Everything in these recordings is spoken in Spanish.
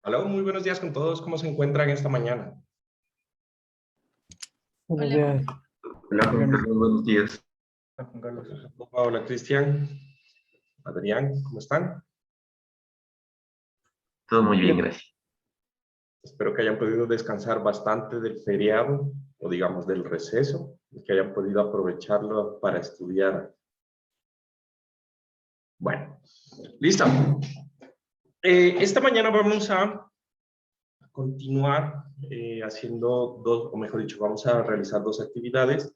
Hola, muy buenos días con todos. ¿Cómo se encuentran esta mañana? Buenos Hola, días. Hola Juan Carlos, buenos días. Hola, Juan Carlos. Hola, Cristian. Adrián, ¿cómo están? Todo muy bien, gracias. Espero que hayan podido descansar bastante del feriado, o digamos del receso, y que hayan podido aprovecharlo para estudiar. Bueno, listo. Esta mañana vamos a continuar haciendo dos, o mejor dicho, vamos a realizar dos actividades.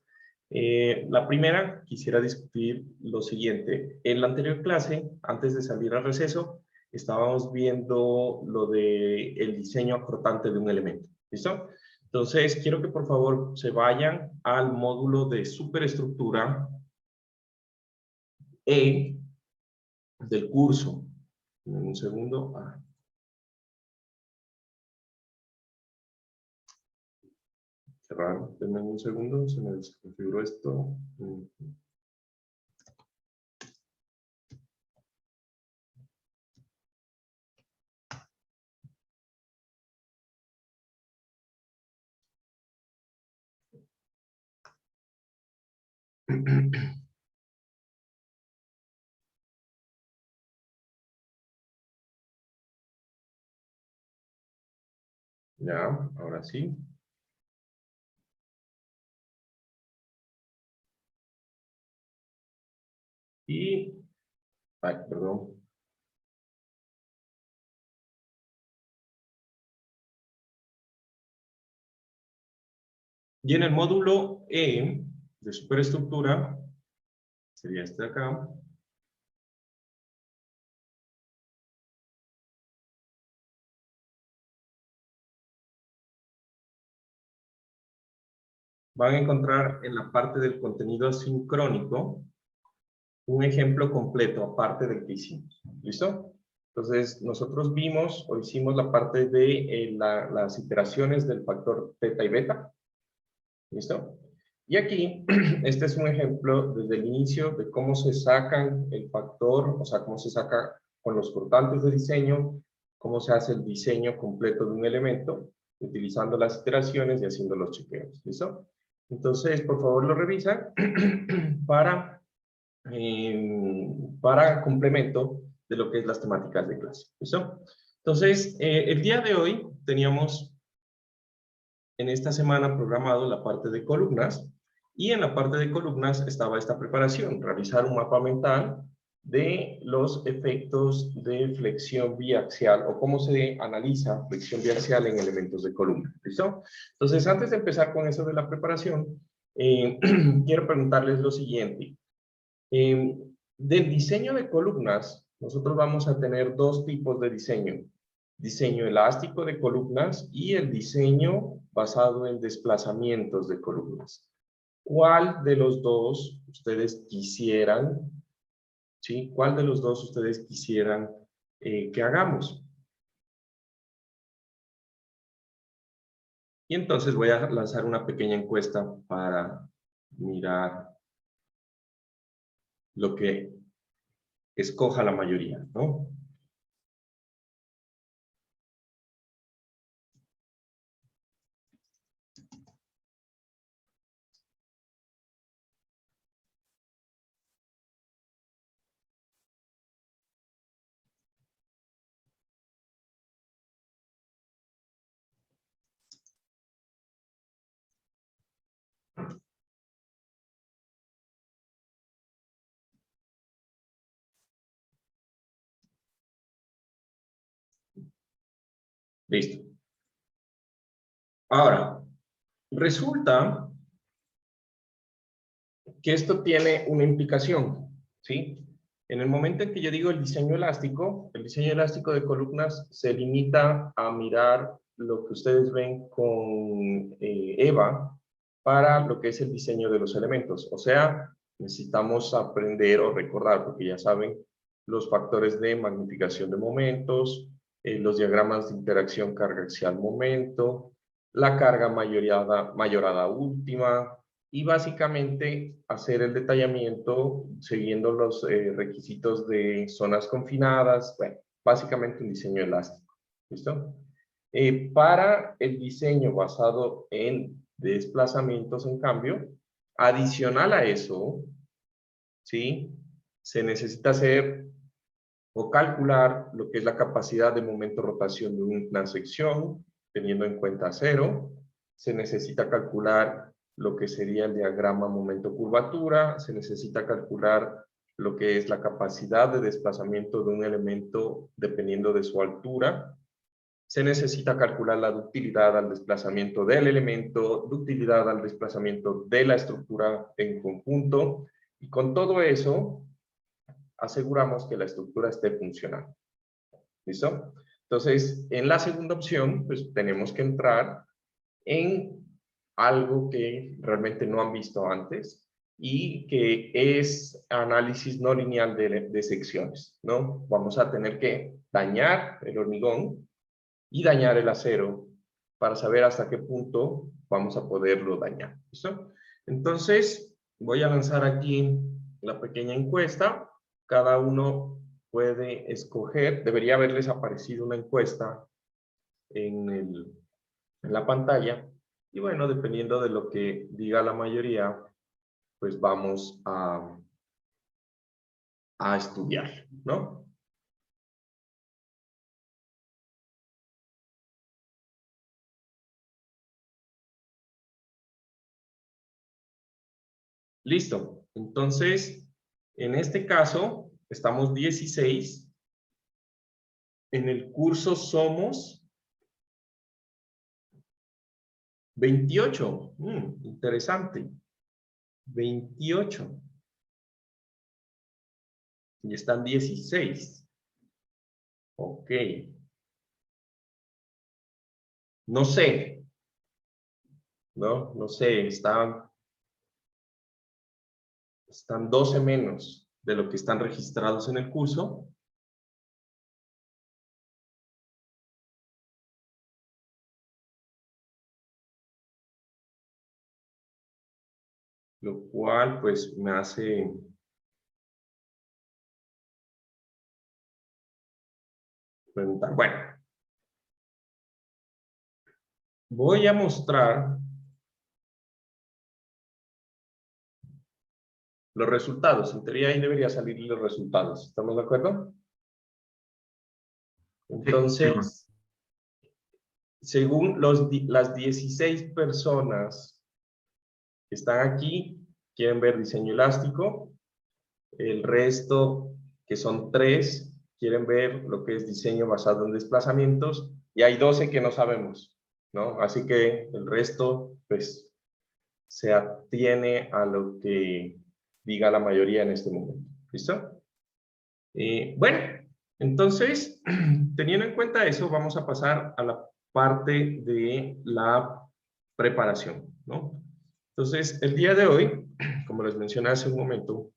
La primera, quisiera discutir lo siguiente. En la anterior clase, antes de salir al receso, estábamos viendo lo de el diseño acrotante de un elemento. ¿Listo? Entonces, quiero que por favor se vayan al módulo de superestructura E del curso. En un segundo. Qué raro. Denme un segundo, se me desconfiguró esto. Ya, ahora sí. Y, ay, perdón. Y en el módulo E de superestructura, sería este de acá. Van a encontrar en la parte del contenido asincrónico un ejemplo completo, aparte del que hicimos. ¿Listo? Entonces, nosotros vimos o hicimos la parte de las iteraciones del factor teta y beta. ¿Listo? Y aquí, este es un ejemplo desde el inicio de cómo se sacan el factor, o sea, cómo se saca con los cortantes de diseño, cómo se hace el diseño completo de un elemento, utilizando las iteraciones y haciendo los chequeos. ¿Listo? Entonces, por favor, lo revisan para complemento de lo que es las temáticas de clase. ¿Listo? Entonces, el día de hoy teníamos en esta semana programado la parte de columnas, y en la parte de columnas estaba esta preparación, realizar un mapa mental de los efectos de flexión biaxial o cómo se analiza flexión biaxial en elementos de columna. ¿Listo? Entonces, antes de empezar con eso de la preparación, quiero preguntarles lo siguiente. Del diseño de columnas, nosotros vamos a tener dos tipos de diseño. Diseño elástico de columnas y el diseño basado en desplazamientos de columnas. ¿Cuál de los dos ustedes quisieran, ¿sí? ¿Cuál de los dos ustedes quisieran que hagamos? Y entonces voy a lanzar una pequeña encuesta para mirar lo que escoja la mayoría, ¿no? Listo. Ahora, resulta que esto tiene una implicación, ¿sí? En el momento en que yo digo el diseño elástico de columnas se limita a mirar lo que ustedes ven con EVA para lo que es el diseño de los elementos. O sea, necesitamos aprender o recordar, porque ya saben, los factores de magnificación de momentos, los diagramas de interacción carga axial-momento, la carga mayorada última, y básicamente hacer el detallamiento siguiendo los requisitos de zonas confinadas, bueno, básicamente un diseño elástico. ¿Listo? Para el diseño basado en desplazamientos, en cambio, adicional a eso, ¿sí? Se necesita hacer o calcular lo que es la capacidad de momento de rotación de una sección, teniendo en cuenta cero. Se necesita calcular lo que sería el diagrama momento-curvatura. Se necesita calcular lo que es la capacidad de desplazamiento de un elemento dependiendo de su altura. Se necesita calcular la ductilidad al desplazamiento del elemento, ductilidad al desplazamiento de la estructura en conjunto, y con todo eso aseguramos que la estructura esté funcionando. ¿Listo? Entonces, en la segunda opción, pues tenemos que entrar en algo que realmente no han visto antes y que es análisis no lineal de secciones, ¿no? Vamos a tener que dañar el hormigón y dañar el acero para saber hasta qué punto vamos a poderlo dañar. ¿Listo? Entonces, voy a lanzar aquí la pequeña encuesta. Cada uno puede escoger, debería haberles aparecido una encuesta en la pantalla. Y bueno, dependiendo de lo que diga la mayoría, pues vamos a estudiar, ¿no? Listo. Entonces, en este caso, estamos 16. En el curso somos 28. Interesante. 28. Y están 16. Ok. No sé. No sé. Están 12 menos de lo que están registrados en el curso. Lo cual, pues, me hace preguntar. Bueno, voy a mostrar los resultados. En teoría ahí debería salir los resultados. ¿Estamos de acuerdo? Entonces, según las 16 personas que están aquí, quieren ver diseño elástico. El resto, que son 3, quieren ver lo que es diseño basado en desplazamientos. Y hay 12 que no sabemos, ¿no? Así que el resto, pues, se atiene a lo que diga la mayoría en este momento. ¿Listo? Bueno, entonces, teniendo en cuenta eso, vamos a pasar a la parte de la preparación, ¿no? Entonces, el día de hoy, como les mencioné hace un momento,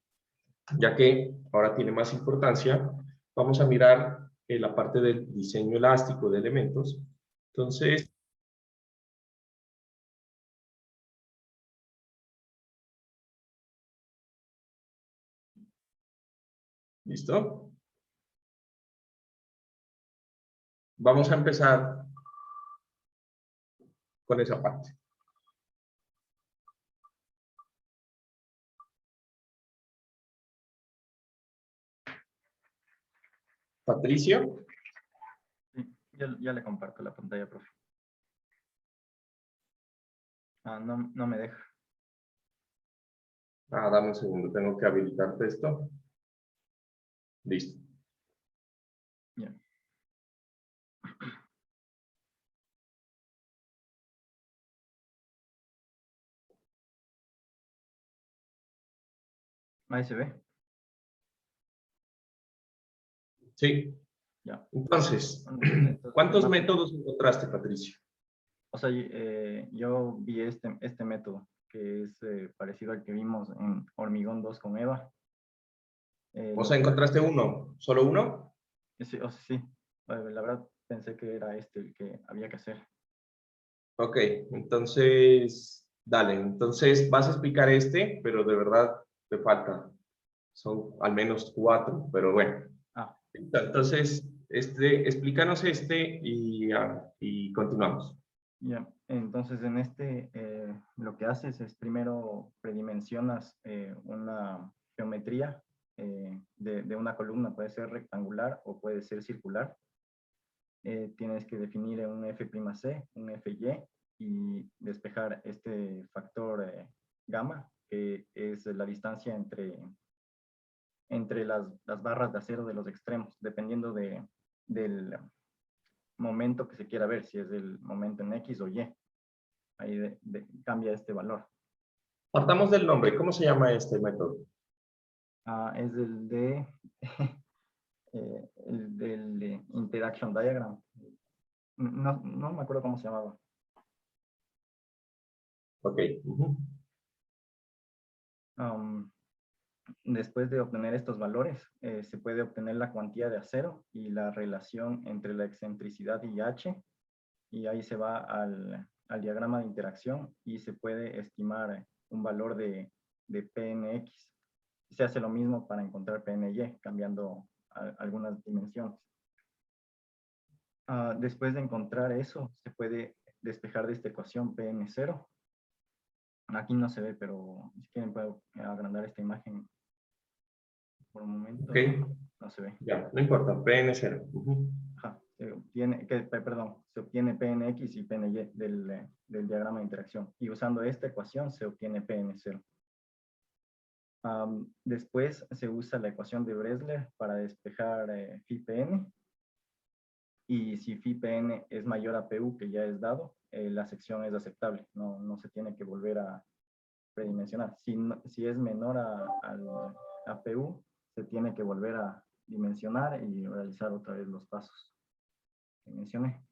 ya que ahora tiene más importancia, vamos a mirar la parte del diseño elástico de elementos. Entonces, ¿listo? Vamos a empezar con esa parte. Patricio. Sí, ya le comparto la pantalla, profe. No me deja. Dame un segundo, tengo que habilitarte esto. Listo. Ya. Ahí se ve. Sí. Ya. Entonces, Entonces, ¿cuántos métodos encontraste, Patricio? O sea, yo vi este método, que es parecido al que vimos en Hormigón 2 con Eva. O sea, ¿encontraste uno? ¿Solo uno? Sí, o sea, sí. La verdad pensé que era este el que había que hacer. Ok, entonces, dale. Entonces, vas a explicar este, pero de verdad te falta. Son al menos 4, pero bueno. Ah. Entonces, explícanos y continuamos. Ya, entonces en lo que haces es primero predimensionas una geometría de una columna, puede ser rectangular o puede ser circular. Tienes que definir un F'C, un Fy y despejar este factor gamma, que es la distancia entre las barras de acero de los extremos, dependiendo del momento que se quiera ver, si es el momento en X o Y. Ahí cambia este valor. Partamos del nombre. ¿Cómo se llama este método? Es el del Interaction Diagram. No me acuerdo cómo se llamaba. Ok. Después de obtener estos valores, se puede obtener la cuantía de acero y la relación entre la excentricidad y H, y ahí se va al diagrama de interacción y se puede estimar un valor de PNX. Se hace lo mismo para encontrar PNY, cambiando algunas dimensiones. Después de encontrar eso, se puede despejar de esta ecuación PN0. Aquí no se ve, pero si quieren puedo agrandar esta imagen por un momento. Ok. No se ve. Ya, no importa. PN0. Ajá, se obtiene PNX y PNY del diagrama de interacción. Y usando esta ecuación se obtiene PN0. Después se usa la ecuación de Bresler para despejar phi-Pn. Y si phi-Pn es mayor a Pu, que ya es dado, la sección es aceptable. No se tiene que volver a predimensionar. Si es menor a Pu, se tiene que volver a dimensionar y realizar otra vez los pasos que mencioné.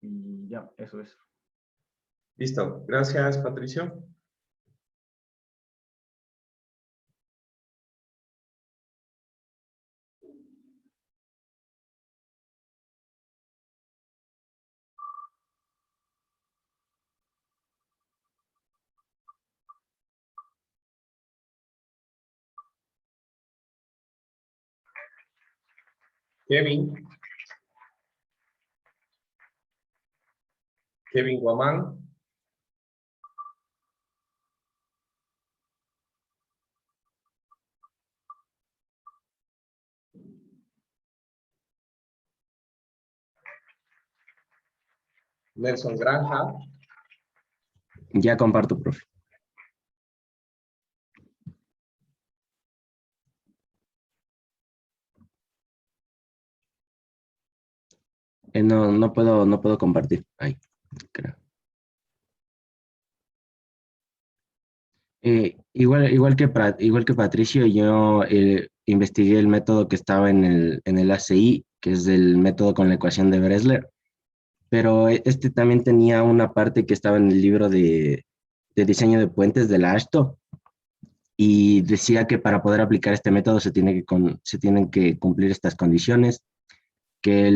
Y ya, eso es. Listo. Gracias, Patricio. Kevin. Kevin Guamán. Nelson Granja. Ya comparto, profe. No puedo compartir. Ahí, creo. Igual que Patricio, yo investigué el método que estaba en el ACI, que es el método con la ecuación de Bresler, pero este también tenía una parte que estaba en el libro de diseño de puentes de la AASHTO, y decía que para poder aplicar este método se tienen que cumplir estas condiciones, que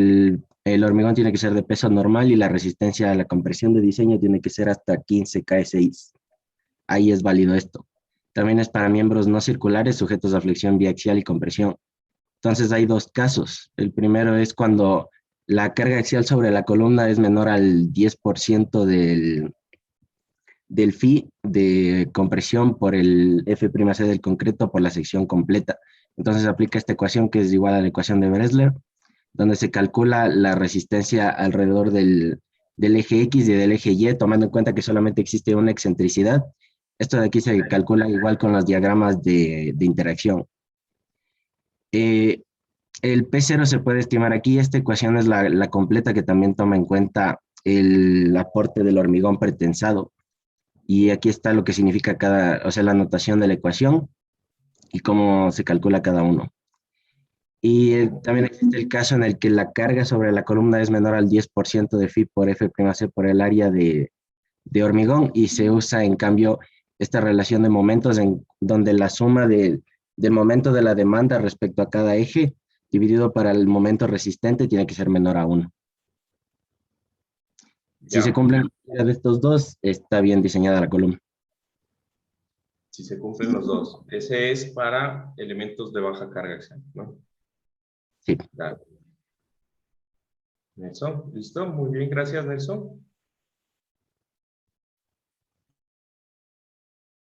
el hormigón tiene que ser de peso normal y la resistencia a la compresión de diseño tiene que ser hasta 15 KSI. Ahí es válido esto. También es para miembros no circulares sujetos a flexión biaxial y compresión. Entonces hay dos casos. El primero es cuando la carga axial sobre la columna es menor al 10% del phi de compresión por el F'C del concreto por la sección completa. Entonces aplica esta ecuación que es igual a la ecuación de Bresler, donde se calcula la resistencia alrededor del eje X y del eje Y, tomando en cuenta que solamente existe una excentricidad. Esto de aquí se calcula igual con los diagramas de interacción. El P0 se puede estimar aquí. Esta ecuación es la completa, que también toma en cuenta el aporte del hormigón pretensado. Y aquí está lo que significa la notación de la ecuación y cómo se calcula cada uno. Y también existe el caso en el que la carga sobre la columna es menor al 10% de phi por F'C por el área de hormigón, y se usa en cambio esta relación de momentos en donde la suma del momento de la demanda respecto a cada eje dividido para el momento resistente tiene que ser menor a 1. Si se cumplen de estos dos, está bien diseñada la columna. Si se cumplen los dos. Ese es para elementos de baja carga axial, ¿no? Sí. Claro. Nelson, ¿listo? Muy bien, gracias, Nelson.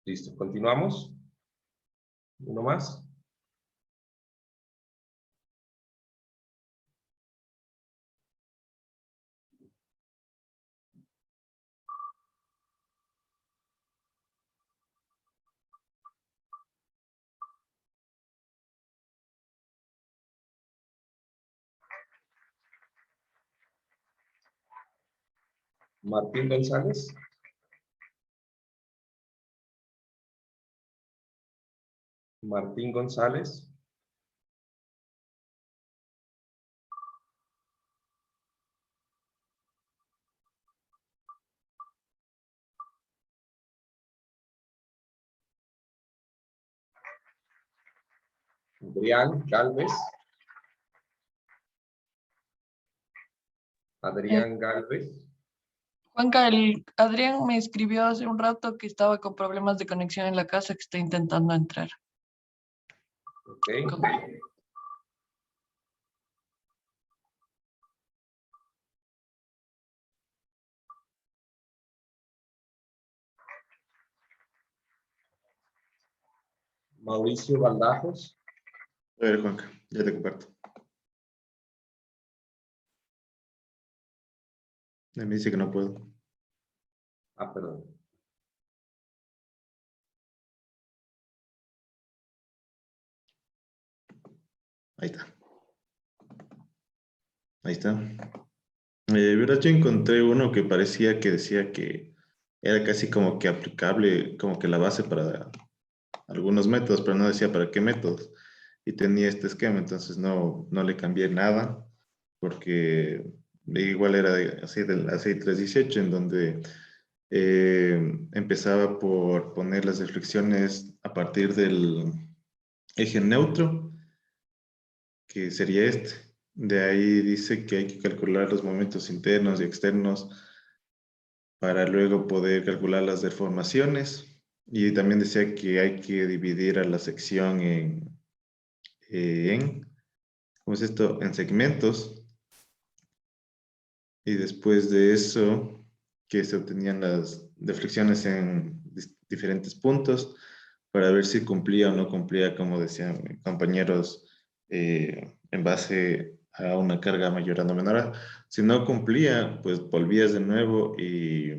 Listo, continuamos. Uno más. Martín González. Martín González. Adrián Galvez. Adrián Galvez. Juanca, Adrián me escribió hace un rato que estaba con problemas de conexión en la casa, que está intentando entrar. Ok. Mauricio Baldajos. A ver, Juanca, ya te comparto. Me dice que no puedo. Ah, perdón. Ahí está. Ahí está. Verás, yo encontré uno que parecía que decía que era casi como que aplicable, como que la base para algunos métodos, pero no decía para qué métodos. Y tenía este esquema, entonces no le cambié nada, porque igual era así del ACI 318, en donde empezaba por poner las reflexiones a partir del eje neutro, que sería este. De ahí dice que hay que calcular los momentos internos y externos para luego poder calcular las deformaciones. Y también decía que hay que dividir a la sección ¿cómo es esto? En segmentos. Y después de eso, que se obtenían las deflexiones en diferentes puntos para ver si cumplía o no cumplía, como decían compañeros, en base a una carga mayor o menor. Si no cumplía, pues volvías de nuevo y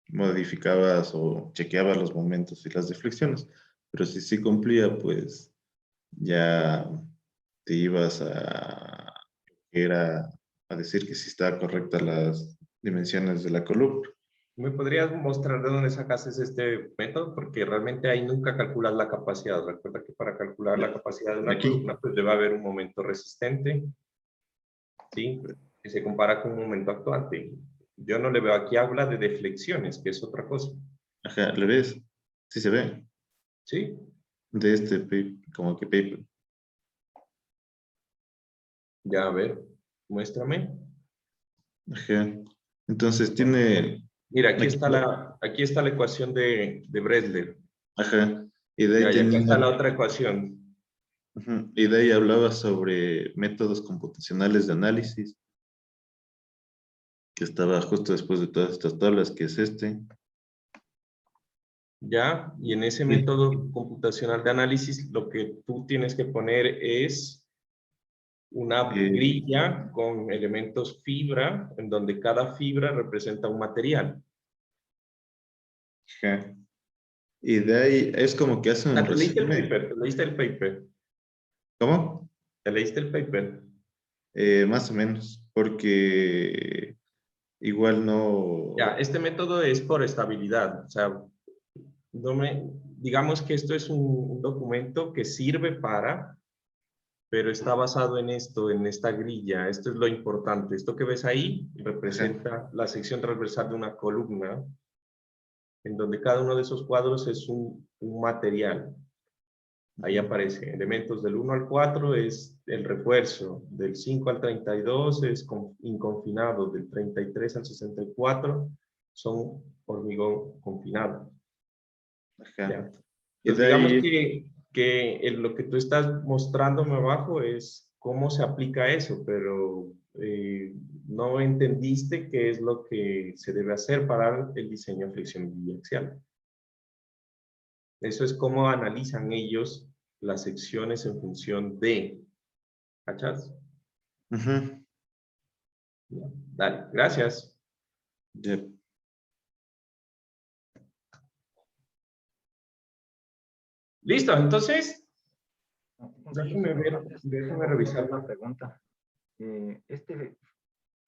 modificabas o chequeabas los momentos y las deflexiones. Pero si sí cumplía, pues ya te ibas a decir que sí estaban correctas las dimensiones de la columna. ¿Me podrías mostrar de dónde sacaste este método? Porque realmente ahí nunca calculas la capacidad. Recuerda que para calcular la capacidad de una Aquí. columna, pues debe haber un momento resistente, ¿sí? Que se compara con un momento actuante. Yo no le veo aquí, habla de deflexiones, que es otra cosa. Ajá, ¿le ves? Sí se ve. ¿Sí? De este, como que paper. Ya, a ver, muéstrame. Ajá. Entonces tiene... Mira, Aquí, aquí está la ecuación de Bresler. ajá. Y de ahí Ya, y acá está tenía... la otra ecuación. Ujú, y de ahí hablaba sobre métodos computacionales de análisis, que estaba justo después de todas estas tablas, que es este. Ya, y en ese Sí. método computacional de análisis, lo que tú tienes que poner es una grilla con elementos fibra, en donde cada fibra representa un material. Ajá. Y de ahí es como que hace un ¿Te leíste el resumen. paper? ¿Te leíste el paper? ¿Cómo? ¿Te leíste el paper? Más o menos, porque igual no... Ya, este método es por estabilidad. O sea, digamos que esto es un documento que sirve para, pero está basado en esto, en esta grilla. Esto es lo importante. Esto que ves ahí representa la sección transversal de una columna, en donde cada uno de esos cuadros es un material. Ahí aparece elementos del 1 al 4 es el refuerzo, del 5 al 32 es inconfinado, del 33 al 64 son hormigón confinado. Ajá. ¿Ya? Y Entonces de digamos ahí... que lo que tú estás mostrándome abajo es cómo se aplica eso, pero no entendiste qué es lo que se debe hacer para el diseño de flexión biaxial. Eso es cómo analizan ellos las secciones en función de. ¿Cachas? Ujú. Ya. Dale, gracias. Yep. Listo, entonces, déjeme Déjeme ver, déjeme revisar. una pregunta. Este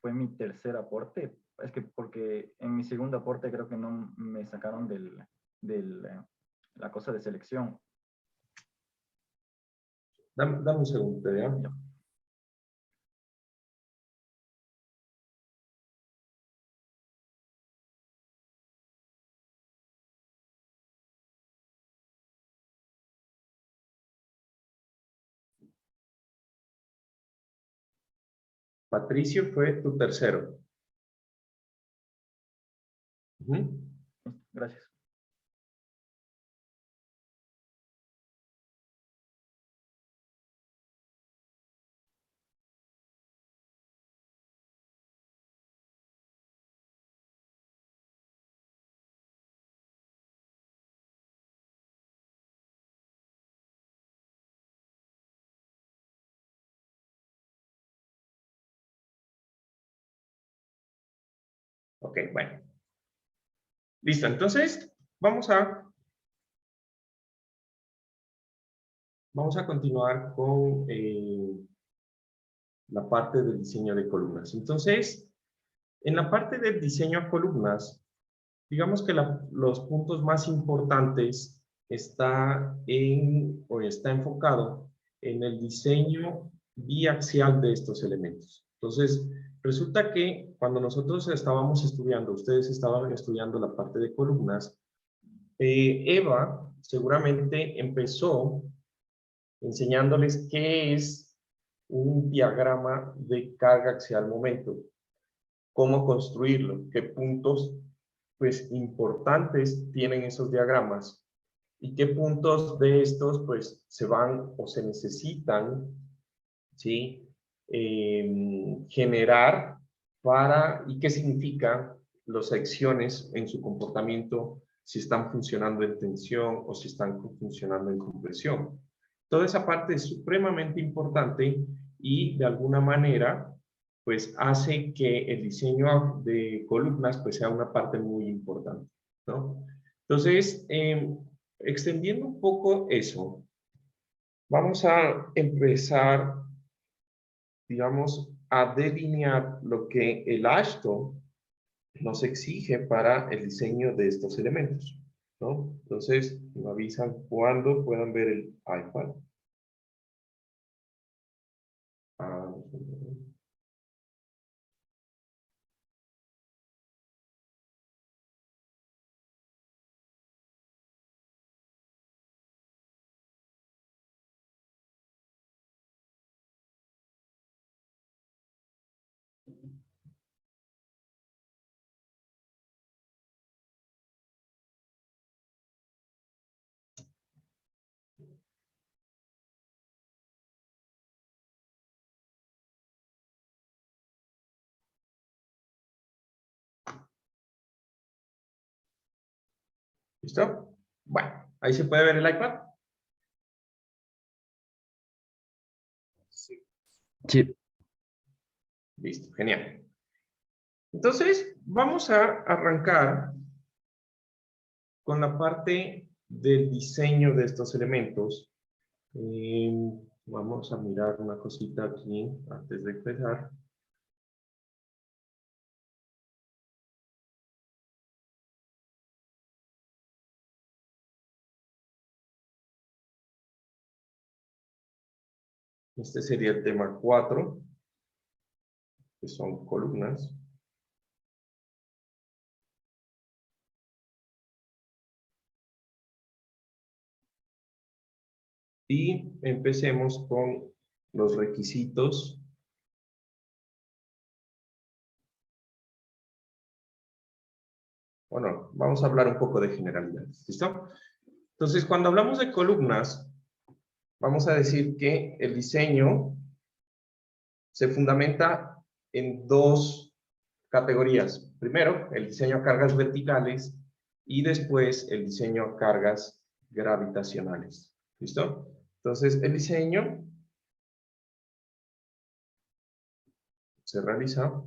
fue mi tercer aporte. Es que porque en mi segundo aporte creo que no me sacaron la cosa de selección. Dame un segundo, ¿ya? Ya. Patricio fue tu tercero. Ujú. Gracias. Ok, bueno. Listo, entonces vamos a continuar con la parte del diseño de columnas. Entonces, en la parte del diseño a columnas, digamos que los puntos más importantes está enfocado en el diseño biaxial de estos elementos. Entonces, resulta que cuando nosotros estábamos estudiando, ustedes estaban estudiando la parte de columnas, Eva seguramente empezó enseñándoles qué es un diagrama de carga axial momento, cómo construirlo, qué puntos pues importantes tienen esos diagramas y qué puntos de estos pues se van o se necesitan, ¿sí? Generar para, y qué significan las secciones en su comportamiento, si están funcionando en tensión o si están funcionando en compresión. Toda esa parte es supremamente importante y de alguna manera pues hace que el diseño de columnas pues sea una parte muy importante, ¿no? Entonces, extendiendo un poco eso, vamos a empezar, digamos, a delinear lo que el AASHTO nos exige para el diseño de estos elementos, ¿no? Entonces, me avisan cuando puedan ver el iPad. ¿Listo? Bueno, ahí se puede ver el iPad. Sí. Sí. Listo, genial. Entonces, vamos a arrancar con la parte del diseño de estos elementos. Vamos a mirar una cosita aquí antes de empezar. Este sería el tema 4, que son columnas. Y empecemos con los requisitos. Bueno, vamos a hablar un poco de generalidades. ¿Listo? Entonces, cuando hablamos de columnas, vamos a decir que el diseño se fundamenta en dos categorías. Primero, el diseño a cargas verticales y después el diseño a cargas gravitacionales. ¿Listo? Entonces, el diseño se realiza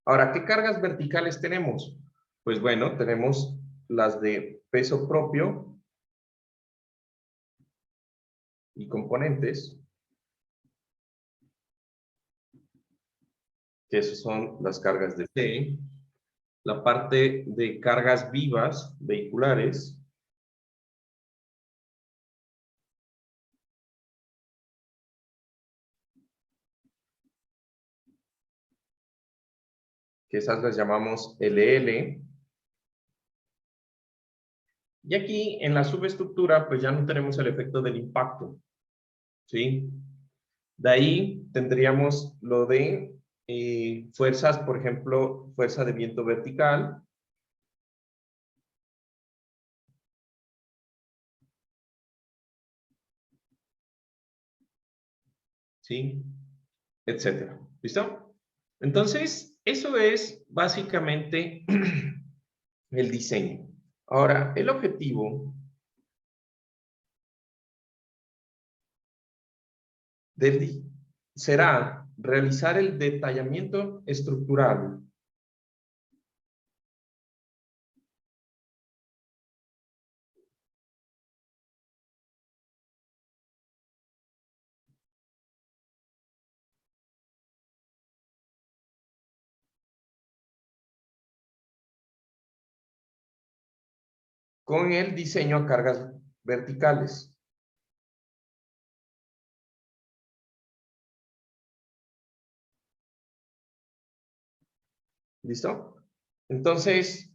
ahora. ¿Qué cargas verticales tenemos? Pues bueno, tenemos las de peso propio y componentes, que esas son las cargas de T, la parte de cargas vivas vehiculares, que esas las llamamos LL. Y aquí en la subestructura, pues ya no tenemos el efecto del impacto, ¿sí? De ahí tendríamos lo de fuerzas, por ejemplo, fuerza de viento vertical, ¿sí? Etcétera. ¿Listo? Entonces, eso es básicamente el diseño. Ahora, el objetivo será realizar el detallamiento estructural con el diseño a cargas verticales. ¿Listo? Entonces,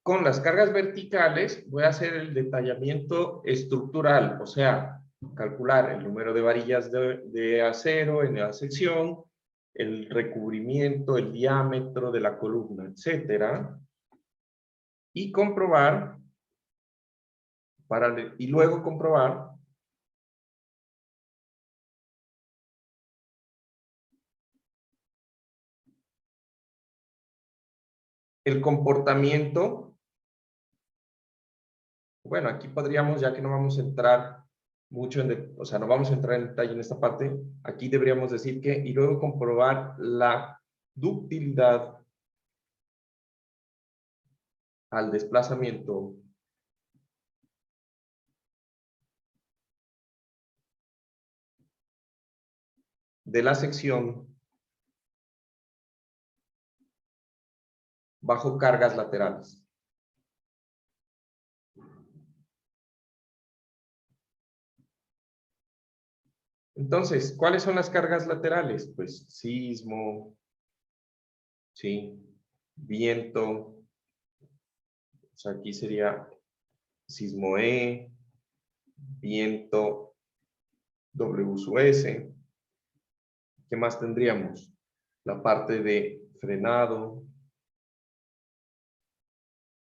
con las cargas verticales voy a hacer el detallamiento estructural, o sea, calcular el número de varillas de acero en la sección, el recubrimiento, el diámetro de la columna, etcétera, y comprobar, y luego comprobar el comportamiento. Bueno, aquí podríamos, ya que no vamos a entrar mucho o sea, no vamos a entrar en detalle en esta parte, aquí deberíamos decir que, y luego comprobar la ductilidad al desplazamiento de la sección bajo cargas laterales. Entonces, ¿cuáles son las cargas laterales? Pues sismo, ¿sí? Viento, o sea, aquí sería sismo E, viento W sub S. ¿Qué más tendríamos? La parte de frenado,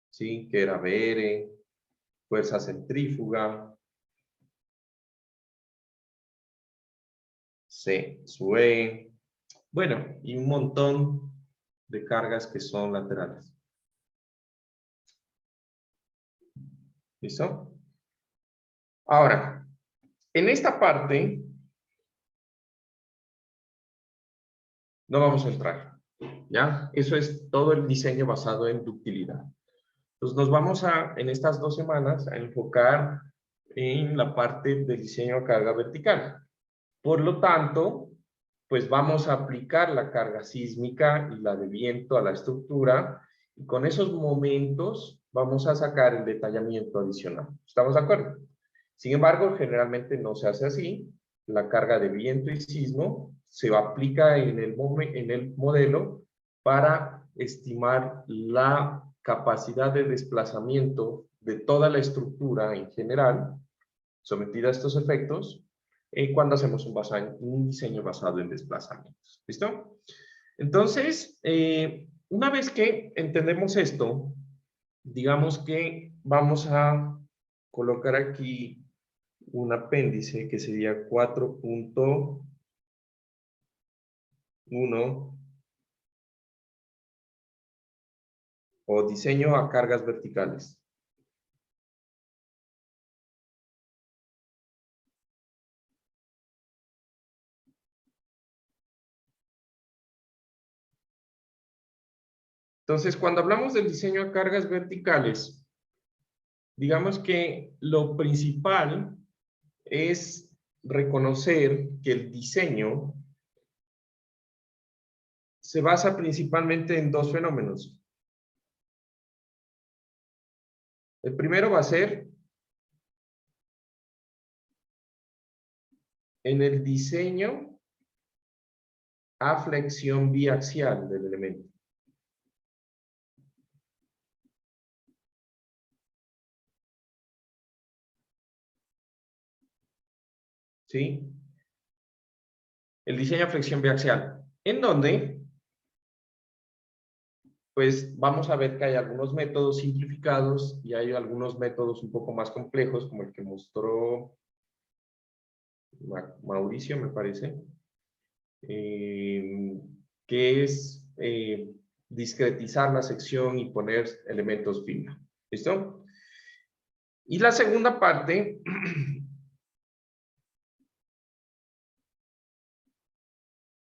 ¿sí? Que era BR, fuerza centrífuga, C sub E. Bueno, y un montón de cargas que son laterales. ¿Listo? Ahora, en esta parte no vamos a entrar, ¿ya? Eso es todo el diseño basado en ductilidad. Entonces nos vamos en estas 2 semanas, a enfocar en la parte del diseño a carga vertical. Por lo tanto, pues vamos a aplicar la carga sísmica y la de viento a la estructura, y con esos momentos vamos a sacar el detallamiento adicional. ¿Estamos de acuerdo? Sin embargo, generalmente no se hace así. La carga de viento y sismo se aplica en el modelo para estimar la capacidad de desplazamiento de toda la estructura en general, sometida a estos efectos, cuando hacemos un diseño basado en desplazamientos. ¿Listo? Entonces, una vez que entendemos esto, digamos que vamos a colocar aquí un apéndice que sería 4.1 o diseño a cargas verticales. Entonces, cuando hablamos del diseño a cargas verticales, digamos que lo principal es reconocer que el diseño se basa principalmente en dos fenómenos. El primero va a ser en el diseño a flexión biaxial del elemento. ¿Sí? El diseño a flexión biaxial, en donde, pues vamos a ver que hay algunos métodos simplificados y hay algunos métodos un poco más complejos, como el que mostró Mauricio, me parece, que es discretizar la sección y poner elementos fibra. ¿Listo? Y la segunda parte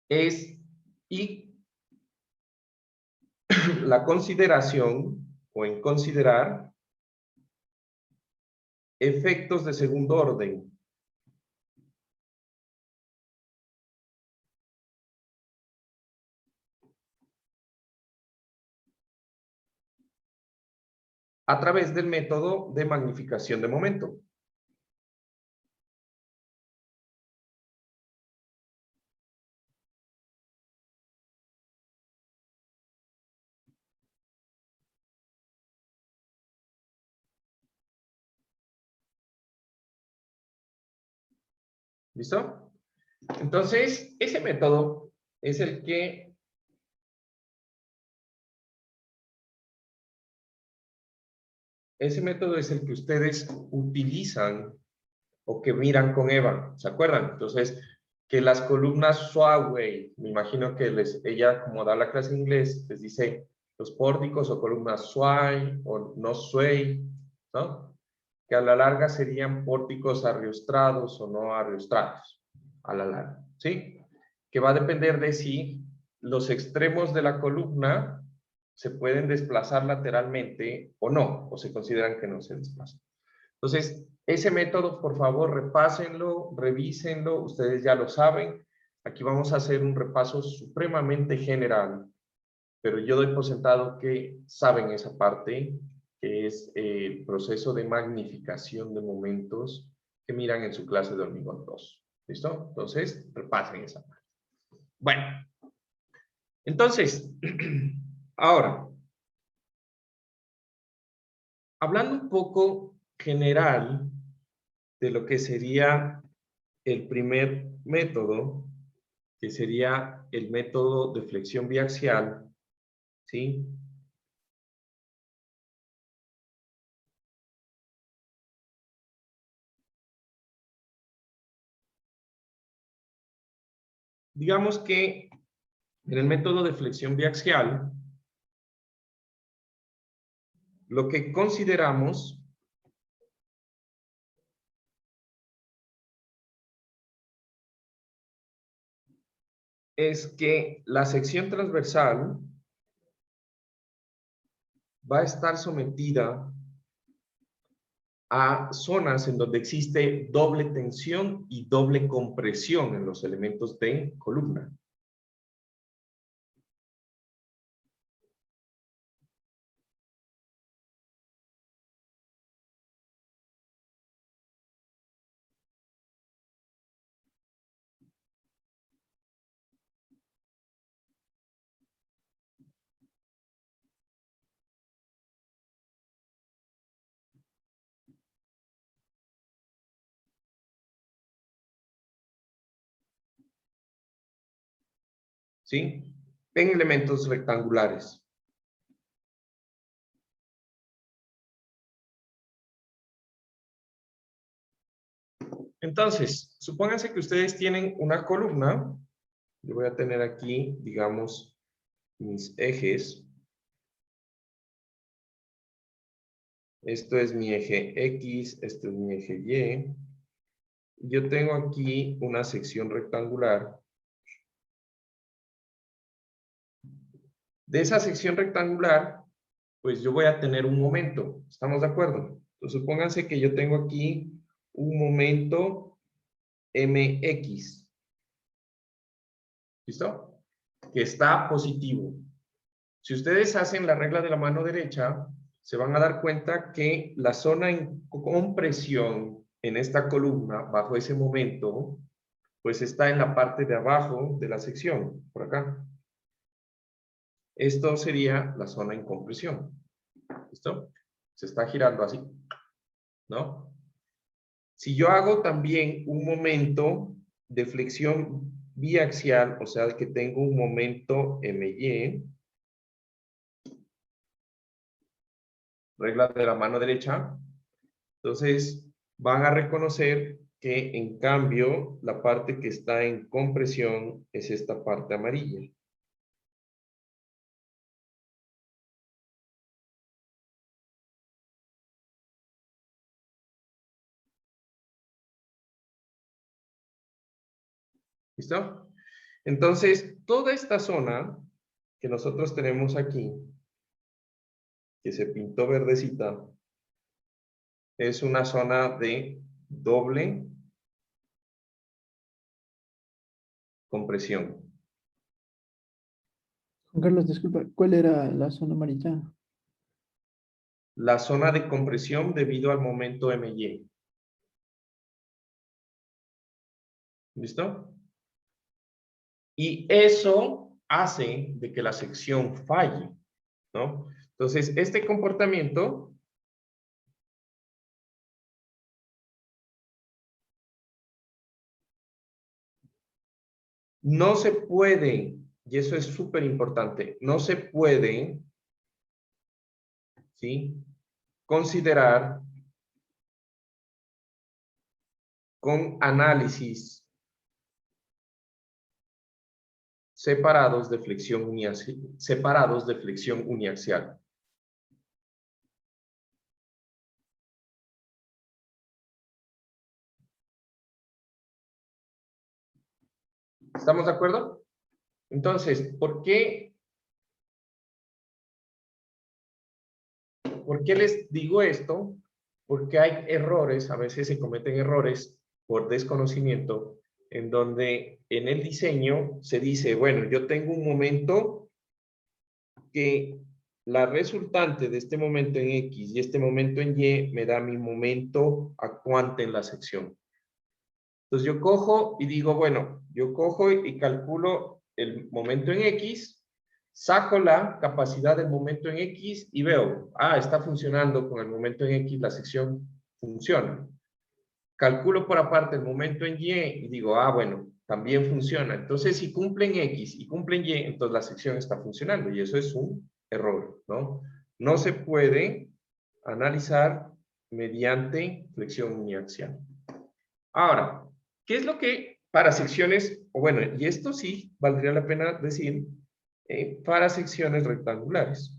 es la consideración o en considerar efectos de segundo orden. A través del método de magnificación de momento. ¿Listo? Entonces, ese método es el que ustedes utilizan o que miran con Eva, ¿se acuerdan? Entonces, que las columnas Swaway, me imagino que ella, como da la clase en inglés, les dice los pórticos o columnas Sway o no Sway, ¿no? Que a la larga serían pórticos arriostrados o no arriostrados, a la larga, ¿sí? Que va a depender de si los extremos de la columna se pueden desplazar lateralmente o no, o se consideran que no se desplazan. Entonces, ese método, por favor, repásenlo, revísenlo, ustedes ya lo saben. Aquí vamos a hacer un repaso supremamente general, pero yo doy por sentado que saben esa parte, que es el proceso de magnificación de momentos que miran en su clase de hormigón 2. ¿Listo? Entonces, repasen esa parte. Bueno, entonces, ahora, hablando un poco general de lo que sería el primer método, que sería el método de flexión biaxial, ¿sí? Digamos que en el método de flexión biaxial, lo que consideramos es que la sección transversal va a estar sometida a zonas en donde existe doble tensión y doble compresión en los elementos de columna. ¿Sí? en elementos rectangulares. Entonces, supónganse que ustedes tienen una columna. Yo voy a tener aquí, digamos, mis ejes. Esto es mi eje X, este es mi eje Y. Yo tengo aquí una sección rectangular. De esa sección rectangular, pues yo voy a tener un momento. ¿Estamos de acuerdo? Entonces, supónganse que yo tengo aquí un momento MX. ¿Listo? Que está positivo. Si ustedes hacen la regla de la mano derecha, se van a dar cuenta que la zona en compresión en esta columna, bajo ese momento, pues está en la parte de abajo de la sección, por acá. Esto sería la zona en compresión. ¿Listo? Se está girando así, ¿no? Si yo hago también un momento de flexión biaxial, o sea, que tengo un momento MY, regla de la mano derecha, entonces van a reconocer que en cambio la parte que está en compresión es esta parte amarilla. ¿Listo? Entonces, toda esta zona que nosotros tenemos aquí, que se pintó verdecita, es una zona de doble compresión. Juan Carlos, disculpa, ¿cuál era la zona amarilla? La zona de compresión debido al momento MY. ¿Listo? Y eso hace de que la sección falle, ¿no? Entonces, este comportamiento no se puede, y eso es súper importante, no se puede, ¿sí?, considerar con análisis separados de flexión uniaxial. ¿Estamos de acuerdo? Entonces, ¿por qué les digo esto? Porque hay errores, a veces se cometen errores por desconocimiento, en donde en el diseño se dice, bueno, yo tengo un momento que la resultante de este momento en X y este momento en Y me da mi momento actuante en la sección. Entonces yo cojo y digo, bueno, yo cojo y calculo el momento en X, saco la capacidad del momento en X y veo, está funcionando con el momento en X, la sección funciona. Calculo por aparte el momento en Y y digo, bueno, también funciona. Entonces, si cumplen X y cumplen Y, entonces la sección está funcionando y eso es un error, ¿no? No se puede analizar mediante flexión uniaxial. Ahora, ¿qué es lo que para secciones, o bueno, y esto sí valdría la pena decir, para secciones rectangulares?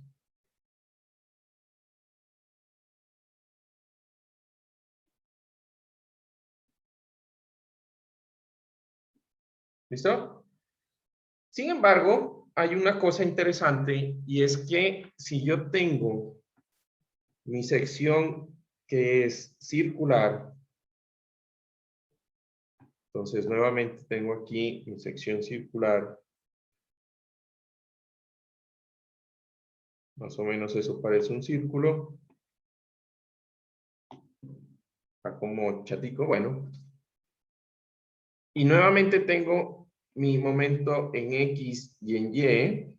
¿Listo? Sin embargo, hay una cosa interesante y es que si yo tengo mi sección que es circular, entonces nuevamente tengo aquí mi sección circular, más o menos eso parece un círculo, está como chatico, bueno, y nuevamente tengo mi momento en X y en Y,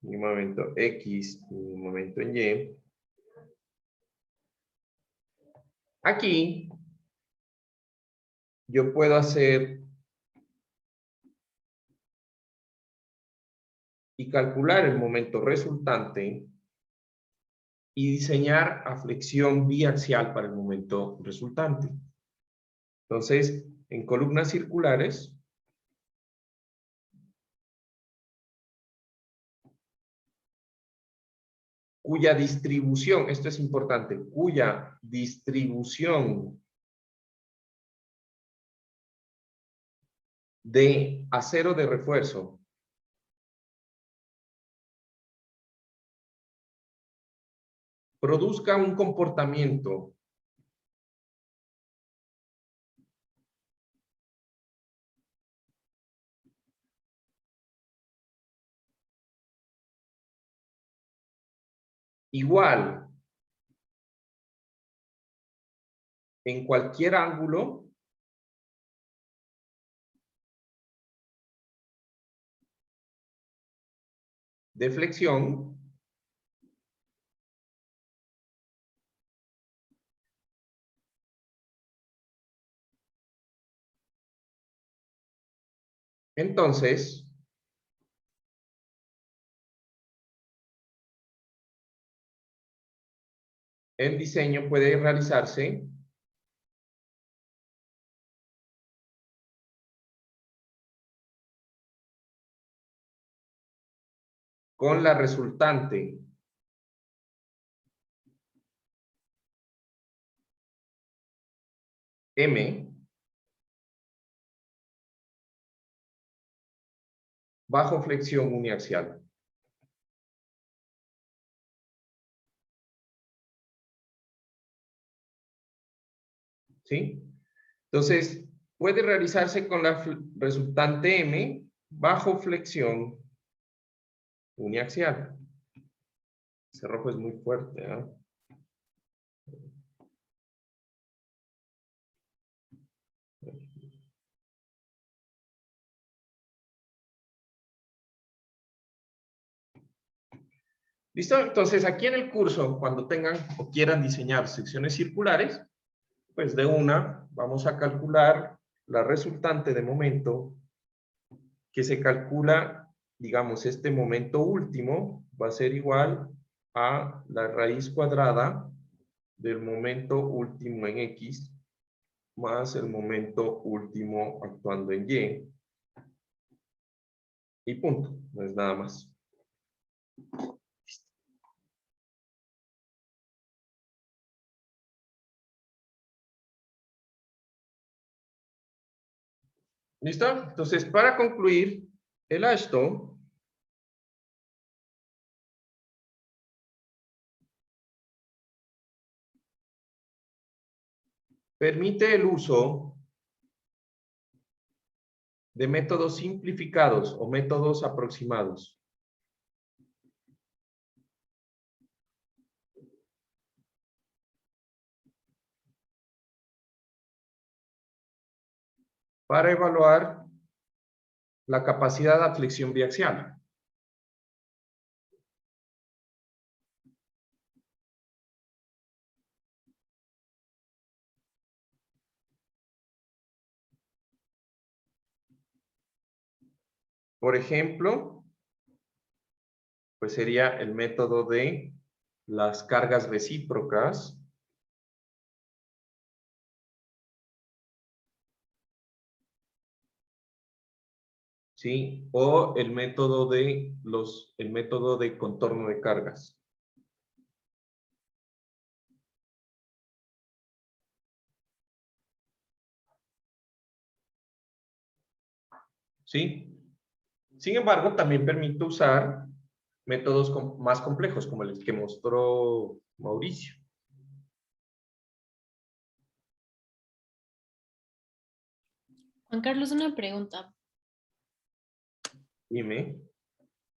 mi momento X y mi momento en Y. Aquí yo puedo hacer y calcular el momento resultante y diseñar a flexión biaxial para el momento resultante. Entonces, en columnas circulares, cuya distribución, esto es importante, cuya distribución de acero de refuerzo produzca un comportamiento igual en cualquier ángulo de flexión, entonces el diseño puede realizarse con la resultante M bajo flexión uniaxial. ¿Sí? Entonces, puede realizarse con la resultante M bajo flexión uniaxial. Ese rojo es muy fuerte, ¿eh? ¿Listo? Entonces, aquí en el curso, cuando tengan o quieran diseñar secciones circulares, pues de una vamos a calcular la resultante de momento que se calcula, digamos, este momento último va a ser igual a la raíz cuadrada del momento último en X más el momento último actuando en y punto, no es nada más. ¿Listo? Entonces, para concluir, el ASHTO permite el uso de métodos simplificados o métodos aproximados. Para evaluar la capacidad de flexión biaxial. Por ejemplo, pues sería el método de las cargas recíprocas. ¿Sí? O el método de contorno de cargas. ¿Sí? Sin embargo, también permite usar métodos más complejos, como el que mostró Mauricio. Juan Carlos, una pregunta. Dime.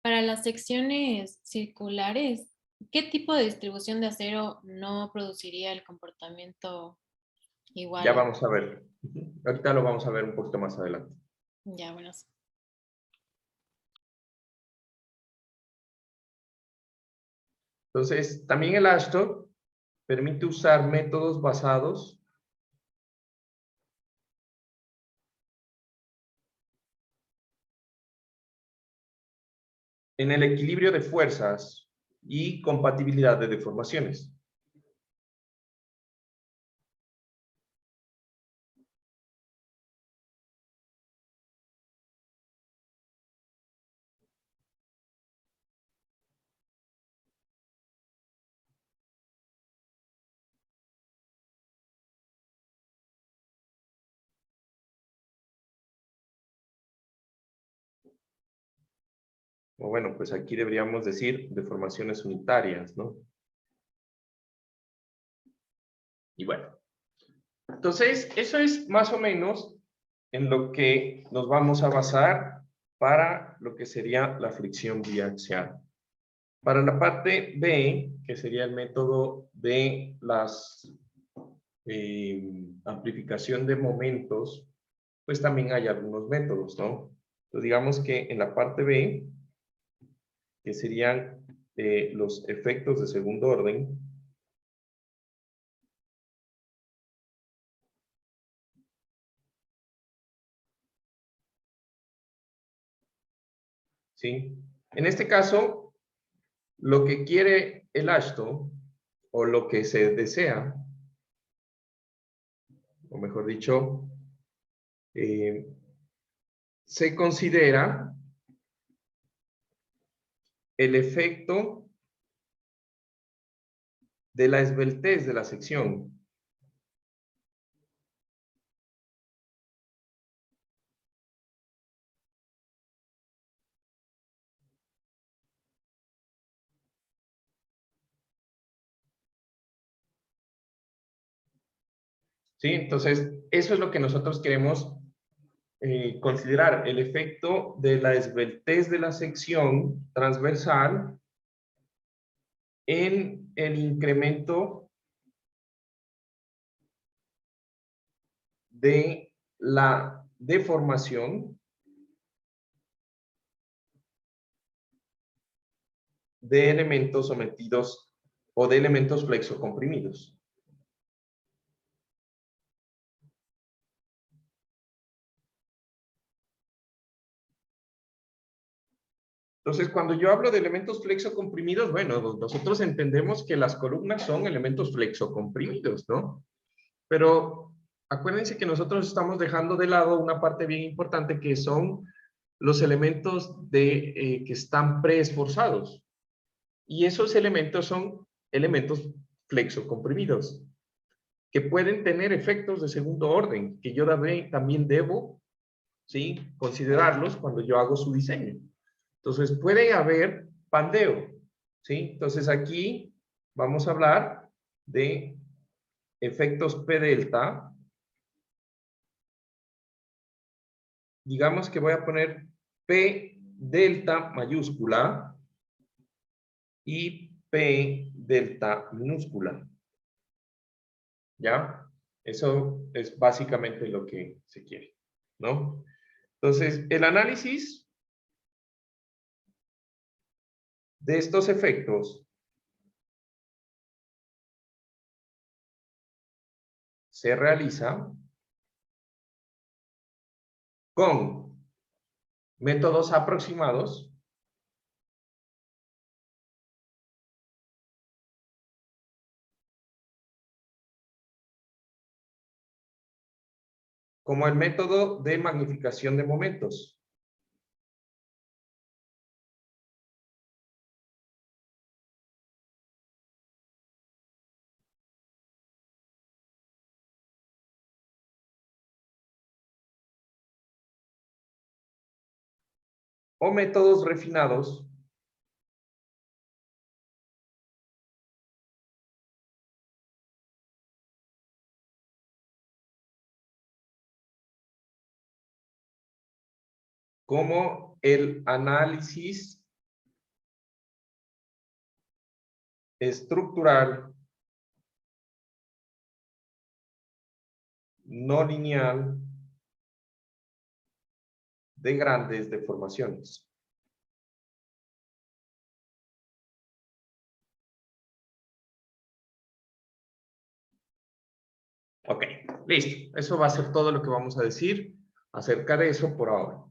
Para las secciones circulares, ¿qué tipo de distribución de acero no produciría el comportamiento igual? Ya vamos a ver. Ahorita lo vamos a ver un poquito más adelante. Ya, bueno. Entonces, también el ASHTO permite usar métodos basados en el equilibrio de fuerzas y compatibilidad de deformaciones. O bueno, pues aquí deberíamos decir deformaciones unitarias, ¿no? Y bueno, entonces eso es más o menos en lo que nos vamos a basar para lo que sería la fricción biaxial. Para la parte B, que sería el método de las amplificación de momentos, pues también hay algunos métodos, ¿no? Entonces digamos que en la parte B, que serían los efectos de segundo orden, ¿sí? En este caso, lo que quiere el Ashton, o lo que se desea, o mejor dicho, se considera el efecto de la esbeltez de la sección. ¿Sí? Entonces, eso es lo que nosotros queremos considerar, el efecto de la esbeltez de la sección transversal en el incremento de la deformación de elementos sometidos o de elementos flexocomprimidos. Entonces, cuando yo hablo de elementos flexocomprimidos, bueno, nosotros entendemos que las columnas son elementos flexocomprimidos, ¿no? Pero acuérdense que nosotros estamos dejando de lado una parte bien importante que son los elementos que están preesforzados. Y esos elementos son elementos flexocomprimidos, que pueden tener efectos de segundo orden, que yo también debo, ¿sí?, considerarlos cuando yo hago su diseño. Entonces, puede haber pandeo, ¿sí? Entonces, aquí vamos a hablar de efectos P delta. Digamos que voy a poner P delta mayúscula y P delta minúscula. ¿Ya? Eso es básicamente lo que se quiere, ¿no? Entonces, el análisis de estos efectos se realiza con métodos aproximados como el método de magnificación de momentos. O métodos refinados como el análisis estructural no lineal de grandes deformaciones. Ok, listo. Eso va a ser todo lo que vamos a decir acerca de eso por ahora.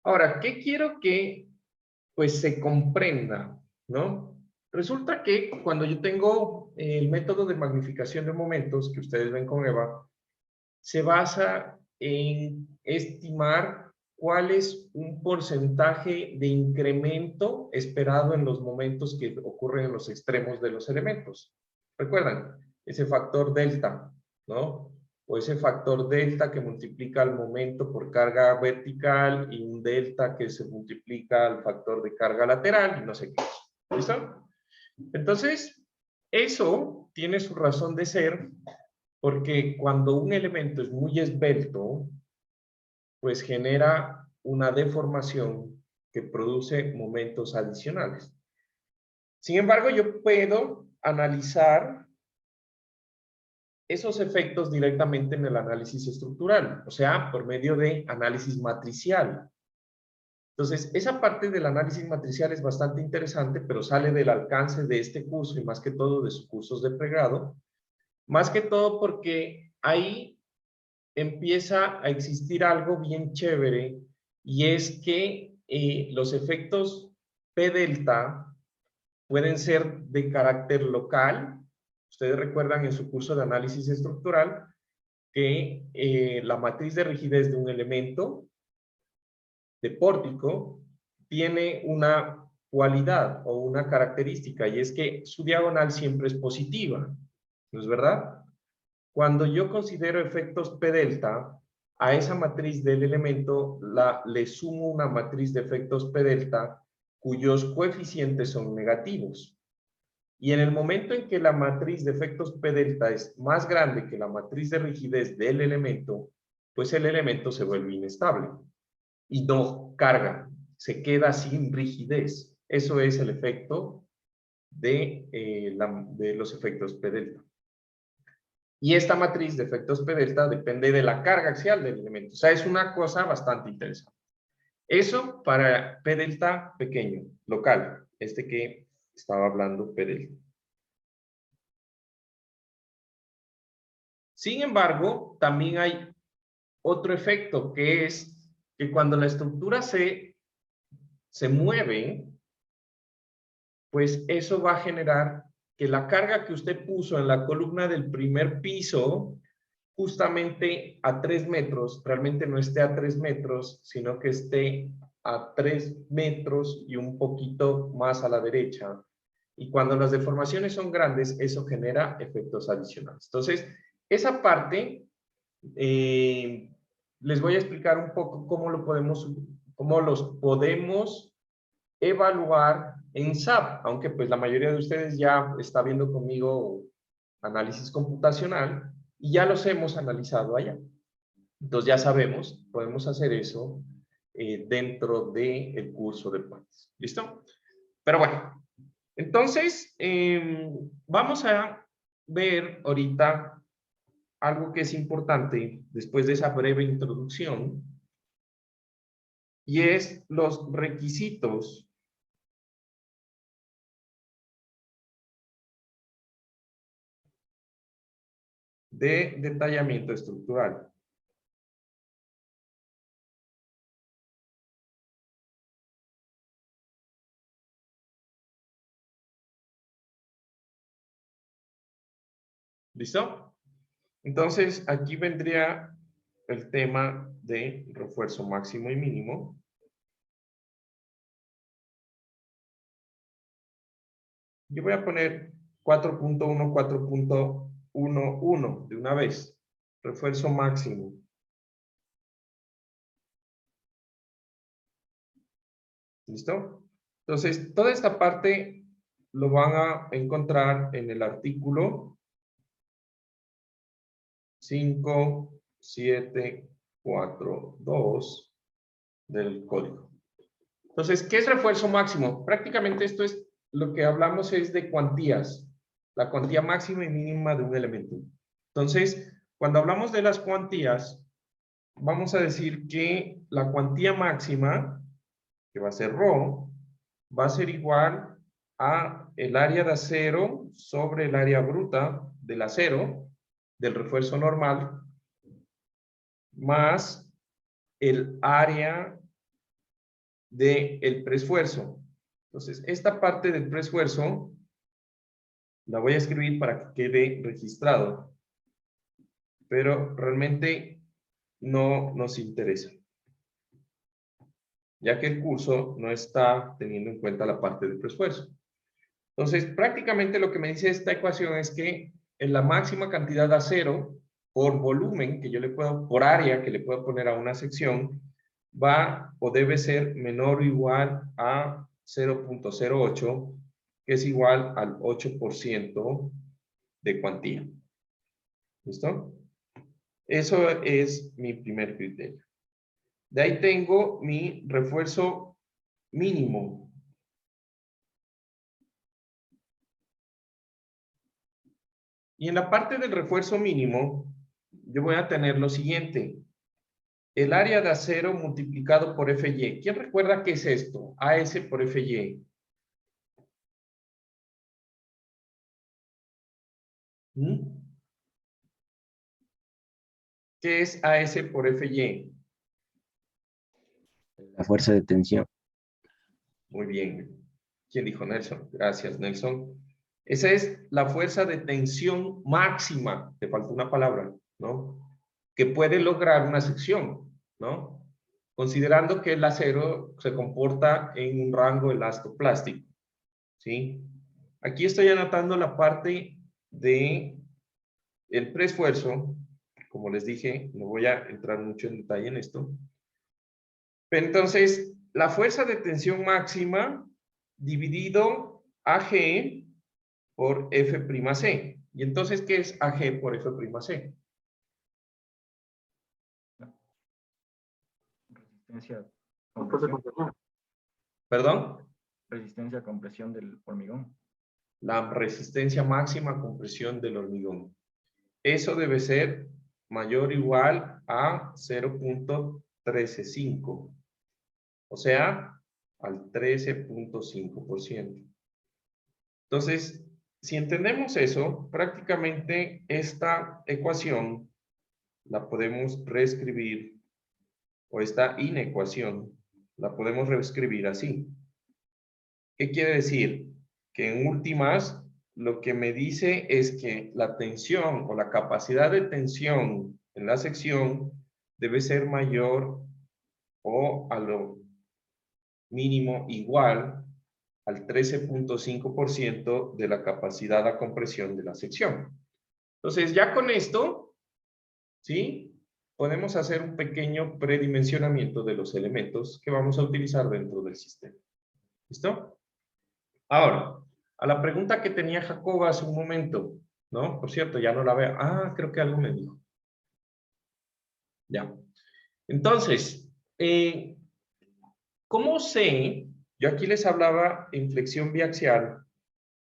Ahora, ¿qué quiero que pues se comprenda, ¿no? Resulta que cuando yo tengo el método de magnificación de momentos que ustedes ven con Eva, se basa en estimar cuál es un porcentaje de incremento esperado en los momentos que ocurren en los extremos de los elementos. ¿Recuerdan? Ese factor delta, ¿no? O ese factor delta que multiplica el momento por carga vertical y un delta que se multiplica al factor de carga lateral y no sé qué. ¿Listo? Entonces, eso tiene su razón de ser porque cuando un elemento es muy esbelto, pues genera una deformación que produce momentos adicionales. Sin embargo, yo puedo analizar esos efectos directamente en el análisis estructural, o sea, por medio de análisis matricial. Entonces, esa parte del análisis matricial es bastante interesante, pero sale del alcance de este curso y más que todo de sus cursos de pregrado, más que todo porque ahí empieza a existir algo bien chévere y es que los efectos P delta pueden ser de carácter local. Ustedes recuerdan en su curso de análisis estructural que la matriz de rigidez de un elemento de pórtico tiene una cualidad o una característica y es que su diagonal siempre es positiva, ¿no es verdad? Cuando yo considero efectos P delta, a esa matriz del elemento le sumo una matriz de efectos P delta cuyos coeficientes son negativos. Y en el momento en que la matriz de efectos P delta es más grande que la matriz de rigidez del elemento, pues el elemento se vuelve inestable y no carga, se queda sin rigidez. Eso es el efecto de los efectos P delta. Y esta matriz de efectos P delta depende de la carga axial del elemento. O sea, es una cosa bastante interesante. Eso para P delta pequeño, local, este que estaba hablando P delta. Sin embargo, también hay otro efecto que es que cuando la estructura se mueve, pues eso va a generar que la carga que usted puso en la columna del primer piso, justamente a 3 metros, realmente no esté a 3 metros, sino que esté a 3 metros y un poquito más a la derecha. Y cuando las deformaciones son grandes, eso genera efectos adicionales. Entonces, esa parte, les voy a explicar un poco cómo los podemos evaluar en SAP, aunque pues la mayoría de ustedes ya está viendo conmigo análisis computacional y ya los hemos analizado allá. Entonces ya sabemos, podemos hacer eso dentro del curso de partes. ¿Listo? Pero bueno, entonces vamos a ver ahorita algo que es importante después de esa breve introducción y es los requisitos de detallamiento estructural. ¿Listo? Entonces, aquí vendría el tema de refuerzo máximo y mínimo. Yo voy a poner 4.1, 4.11 de una vez. Refuerzo máximo. ¿Listo? Entonces, toda esta parte lo van a encontrar en el artículo 5742 del código. Entonces, ¿qué es refuerzo máximo? Prácticamente esto es lo que hablamos es de cuantías, la cuantía máxima y mínima de un elemento. Entonces, cuando hablamos de las cuantías, vamos a decir que la cuantía máxima, que va a ser ρ, va a ser igual a el área de acero sobre el área bruta del acero, del refuerzo normal, más el área del preesfuerzo. Entonces, esta parte del preesfuerzo la voy a escribir para que quede registrado, pero realmente no nos interesa, ya que el curso no está teniendo en cuenta la parte del preesfuerzo. Entonces, prácticamente lo que me dice esta ecuación es que en la máxima cantidad de acero por volumen que yo le puedo, por área que le puedo poner a una sección, va o debe ser menor o igual a 0.08, que es igual al 8% de cuantía. ¿Listo? Eso es mi primer criterio. De ahí tengo mi refuerzo mínimo. Y en la parte del refuerzo mínimo, yo voy a tener lo siguiente. El área de acero multiplicado por FY. ¿Quién recuerda qué es esto? AS por FY. ¿Mm? ¿Qué es AS por FY? La fuerza de tensión. Muy bien. ¿Quién dijo Nelson? Gracias, Nelson. Esa es la fuerza de tensión máxima, te falta una palabra, ¿no? Que puede lograr una sección, ¿no? Considerando que el acero se comporta en un rango elastoplástico, ¿sí? Aquí estoy anotando la parte de el preesfuerzo. Como les dije, no voy a entrar mucho en detalle en esto. Pero entonces, la fuerza de tensión máxima dividido AG por F'C. ¿Y entonces qué es AG por F'C? Resistencia, compresión, ¿Perdón? resistencia a compresión del hormigón. La resistencia máxima a compresión del hormigón. Eso debe ser mayor o igual a 0.135. O sea, al 13.5%. Entonces, si entendemos eso, prácticamente esta ecuación la podemos reescribir, o esta inecuación la podemos reescribir así. ¿Qué quiere decir? Que en últimas, lo que me dice es que la tensión o la capacidad de tensión en la sección debe ser mayor o a lo mínimo igual al 13.5% de la capacidad a compresión de la sección. Entonces, ya con esto, ¿sí? Podemos hacer un pequeño predimensionamiento de los elementos que vamos a utilizar dentro del sistema. ¿Listo? Ahora, a la pregunta que tenía Jacoba hace un momento, ¿no? Por cierto, ya no la veo. Ah, creo que algo me dijo. Ya. Entonces, ¿cómo sé? Yo aquí les hablaba en flexión biaxial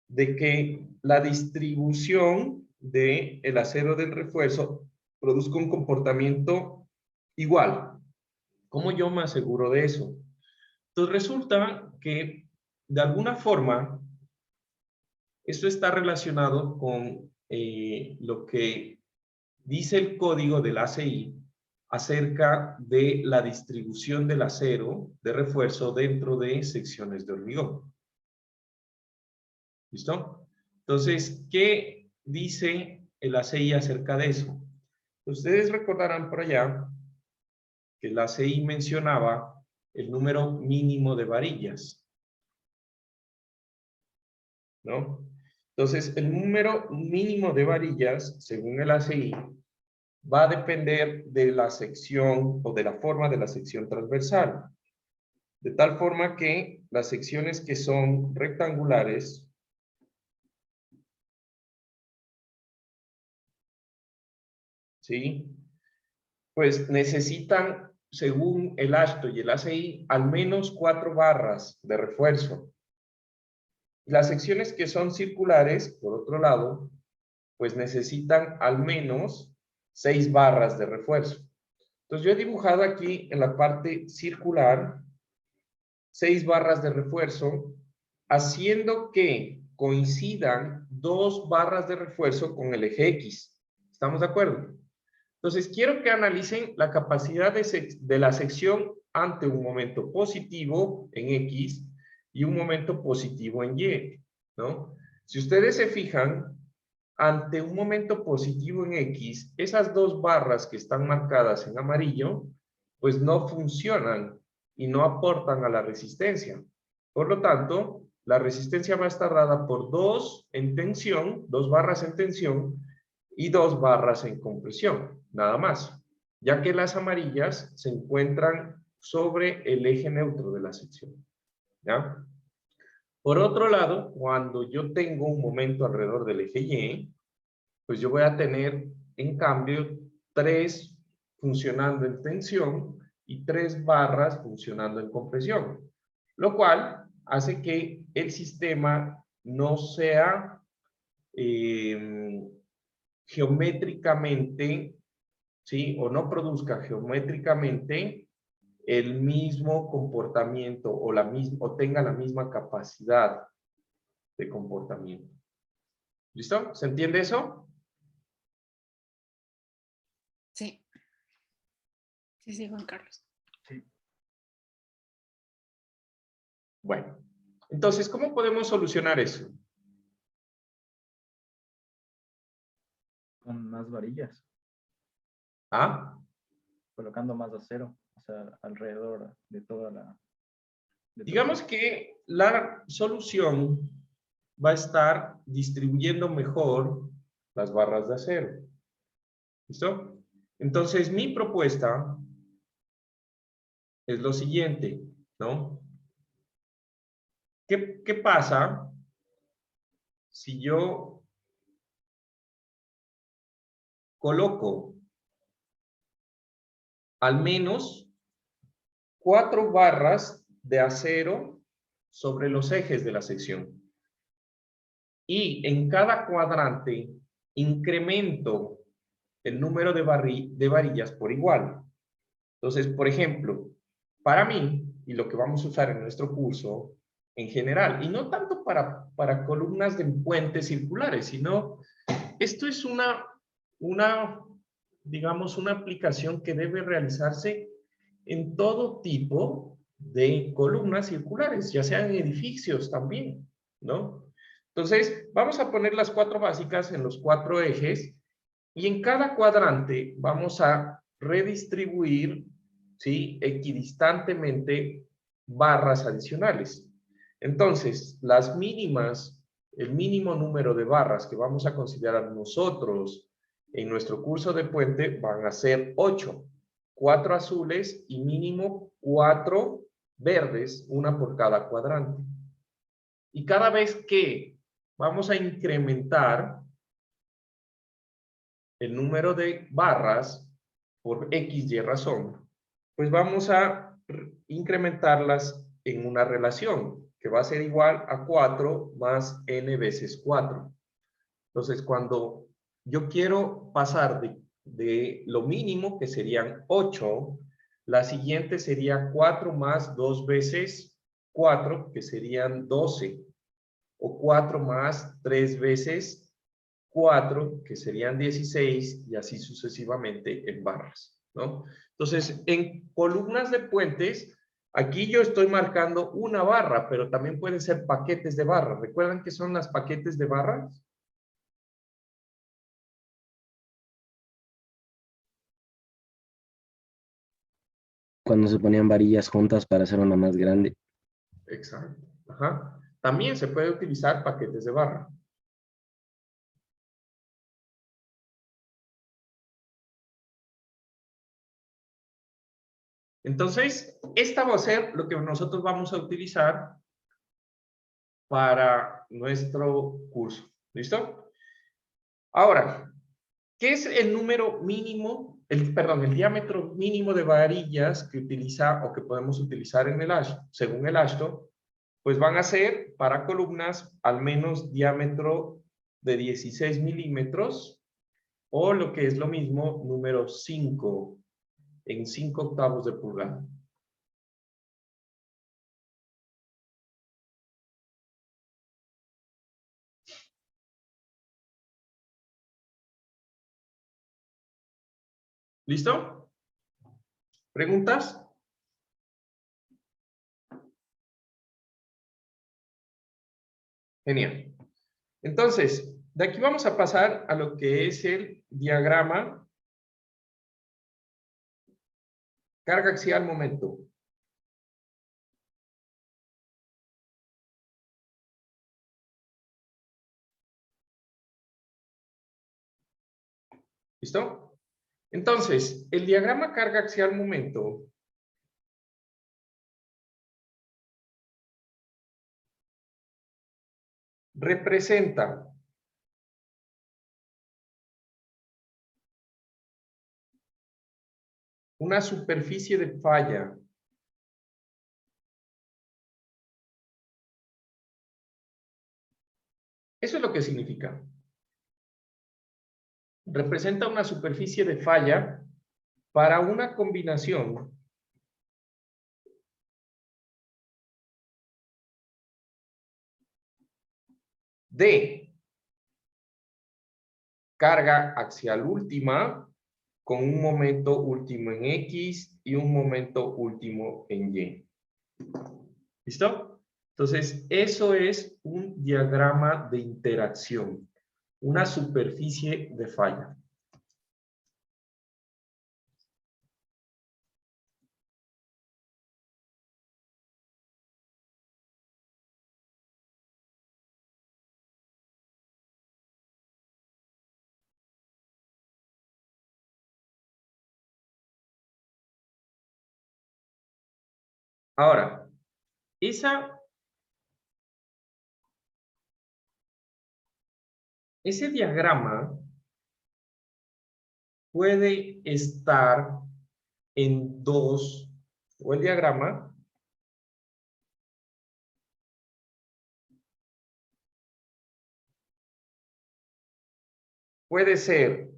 de que la distribución del acero del refuerzo produzca un comportamiento igual. ¿Cómo yo me aseguro de eso? Entonces resulta que de alguna forma esto está relacionado con lo que dice el código del ACI acerca de la distribución del acero de refuerzo dentro de secciones de hormigón. ¿Listo? Entonces, ¿qué dice el ACI acerca de eso? Ustedes recordarán por allá que el ACI mencionaba el número mínimo de varillas, ¿no? Entonces, el número mínimo de varillas, según el ACI, va a depender de la sección o de la forma de la sección transversal. De tal forma que las secciones que son rectangulares ¿sí? Pues necesitan, según el ASTO y el ACI, al menos 4 barras de refuerzo. Las secciones que son circulares, por otro lado, pues necesitan al menos 6 barras de refuerzo. Entonces yo he dibujado aquí en la parte circular 6 barras de refuerzo, haciendo que coincidan 2 barras de refuerzo con el eje X. ¿Estamos de acuerdo? Entonces, quiero que analicen la capacidad de la sección ante un momento positivo en X y un momento positivo en Y, ¿no? Si ustedes se fijan, ante un momento positivo en X, esas dos barras que están marcadas en amarillo, pues no funcionan y no aportan a la resistencia. Por lo tanto, la resistencia va a estar dada por dos en tensión, dos barras en tensión y dos barras en compresión, nada más, ya que las amarillas se encuentran sobre el eje neutro de la sección, ¿ya? Por otro lado, cuando yo tengo un momento alrededor del eje Y, pues yo voy a tener, en cambio, 3 funcionando en tensión y 3 barras funcionando en compresión, lo cual hace que el sistema no sea geométricamente, ¿sí? O no produzca geométricamente el mismo comportamiento o tenga la misma capacidad de comportamiento. ¿Listo? ¿Se entiende eso? Sí. Sí, Juan Carlos. Bueno, entonces, ¿cómo podemos solucionar eso? Con más varillas, ¿Ah? colocando más acero, o sea, alrededor de toda la... Digamos que la solución va a estar distribuyendo mejor las barras de acero. ¿Listo? Entonces, mi propuesta es lo siguiente, ¿no? ¿Qué pasa si yo coloco al menos 4 barras de acero sobre los ejes de la sección? Y en cada cuadrante incremento el número de varillas por igual. Entonces, por ejemplo, para mí, y lo que vamos a usar en nuestro curso en general, y no tanto para columnas de puentes circulares, sino esto es digamos, una aplicación que debe realizarse en todo tipo de columnas circulares, ya sean edificios también, ¿no? Entonces, vamos a poner las 4 básicas en los 4 ejes y en cada cuadrante vamos a redistribuir, ¿sí? Equidistantemente barras adicionales. Entonces, las mínimas, el mínimo número de barras que vamos a considerar nosotros en nuestro curso de puente van a ser 8. 4 azules y mínimo 4 verdes, una por cada cuadrante. Y cada vez que vamos a incrementar el número de barras por X, Y razón, pues vamos a incrementarlas en una relación que va a ser igual a 4 más n veces 4. Entonces, cuando yo quiero pasar de lo mínimo, que serían 8, la siguiente sería 4 más 2 veces 4, que serían 12, o 4 más 3 veces 4, que serían 16, y así sucesivamente en barras, ¿no? Entonces, en columnas de puentes, aquí yo estoy marcando una barra, pero también pueden ser paquetes de barras. ¿Recuerdan qué son las paquetes de barras? Cuando se ponían varillas juntas para hacer una más grande. Exacto. Ajá. También se puede utilizar paquetes de barra. Entonces, esta va a ser lo que nosotros vamos a utilizar para nuestro curso. ¿Listo? Ahora, ¿qué es el número mínimo, el diámetro mínimo de varillas que utiliza o que podemos utilizar en el AASHTO? Según el AASHTO, pues van a ser para columnas al menos diámetro de 16 milímetros o lo que es lo mismo, número 5 en 5/8 de pulgada. ¿Listo? ¿Preguntas? Genial. Entonces, de aquí vamos a pasar a lo que es el diagrama carga axial momento. ¿Listo? Entonces, el diagrama carga axial momento representa una superficie de falla Eso es lo que significa. Representa una superficie de falla para una combinación de carga axial última con un momento último en X y un momento último en Y. ¿Listo? Entonces, eso es un diagrama de interacción, una superficie de falla. Ahora, ese diagrama puede estar en dos, o el diagrama puede ser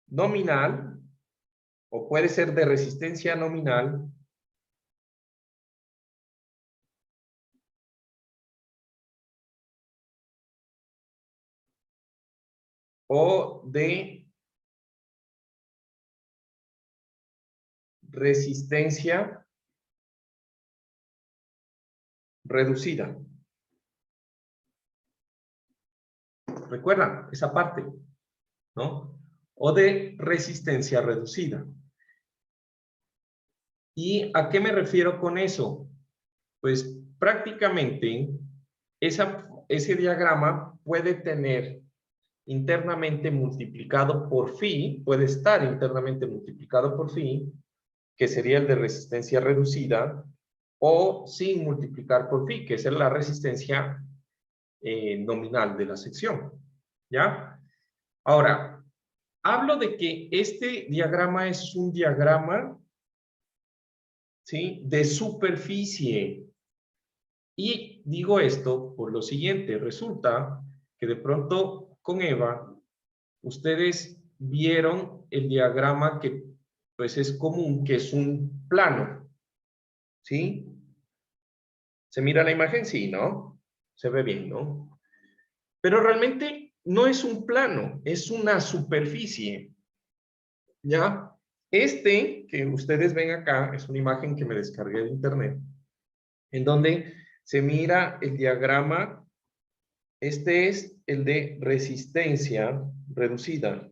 nominal o puede ser de resistencia nominal o de resistencia reducida. ¿Recuerdan esa parte? ¿No? O de resistencia reducida. ¿Y a qué me refiero con eso? Pues prácticamente ese diagrama puede tener internamente multiplicado por phi, puede estar internamente multiplicado por phi, que sería el de resistencia reducida, o sin multiplicar por phi, que es la resistencia nominal de la sección. ¿Ya? Ahora, hablo de que este diagrama es un diagrama, ¿sí?, de superficie. Y digo esto por lo siguiente, resulta que de pronto con Eva, ustedes vieron el diagrama que pues es común, que es un plano, ¿sí? ¿Se mira la imagen? Sí, ¿no? Se ve bien, ¿no? Pero realmente no es un plano, es una superficie, ¿ya? Este que ustedes ven acá es una imagen que me descargué de internet, en donde se mira el diagrama. Este es el de resistencia reducida.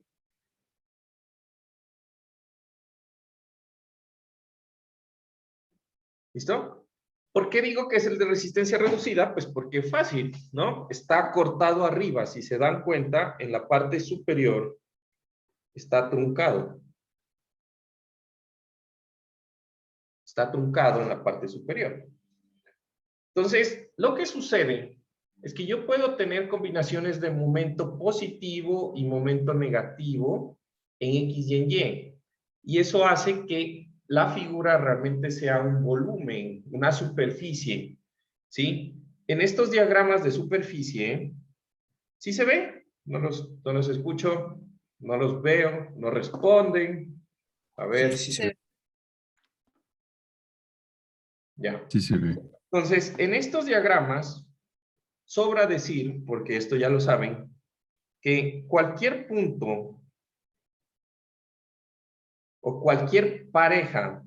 ¿Listo? ¿Por qué digo que es el de resistencia reducida? Pues porque es fácil, ¿no? Está cortado arriba. Si se dan cuenta, en la parte superior está truncado. Está truncado en la parte superior. Entonces, lo que sucede es que yo puedo tener combinaciones de momento positivo y momento negativo en X y en Y. Y eso hace que la figura realmente sea un volumen, una superficie, ¿sí? En estos diagramas de superficie, ¿sí se ve? No los escucho, no los veo, no responden. A ver. Sí, se ve. Ya. Sí se ve. Entonces, en estos diagramas, sobra decir, porque esto ya lo saben, que cualquier punto o cualquier pareja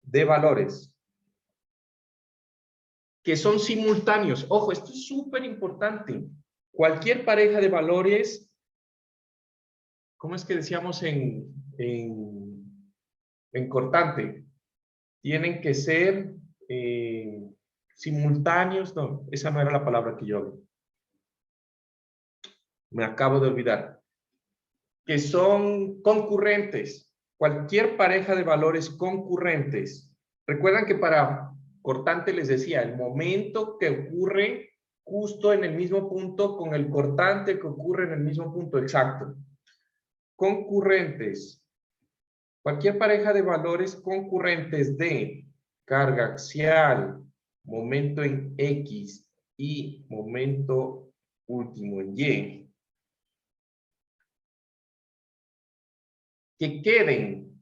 de valores que son simultáneos. Ojo, esto es súper importante. Cualquier pareja de valores, ¿cómo es que decíamos en cortante? Tienen que ser simultáneos. No, esa no era la palabra que yo me acabo de olvidar. Que son concurrentes. Cualquier pareja de valores concurrentes. Recuerdan que para cortante les decía, el momento que ocurre justo en el mismo punto con el cortante que ocurre en el mismo punto exacto. Concurrentes. Cualquier pareja de valores concurrentes de carga axial, momento en X y momento último en Y, que queden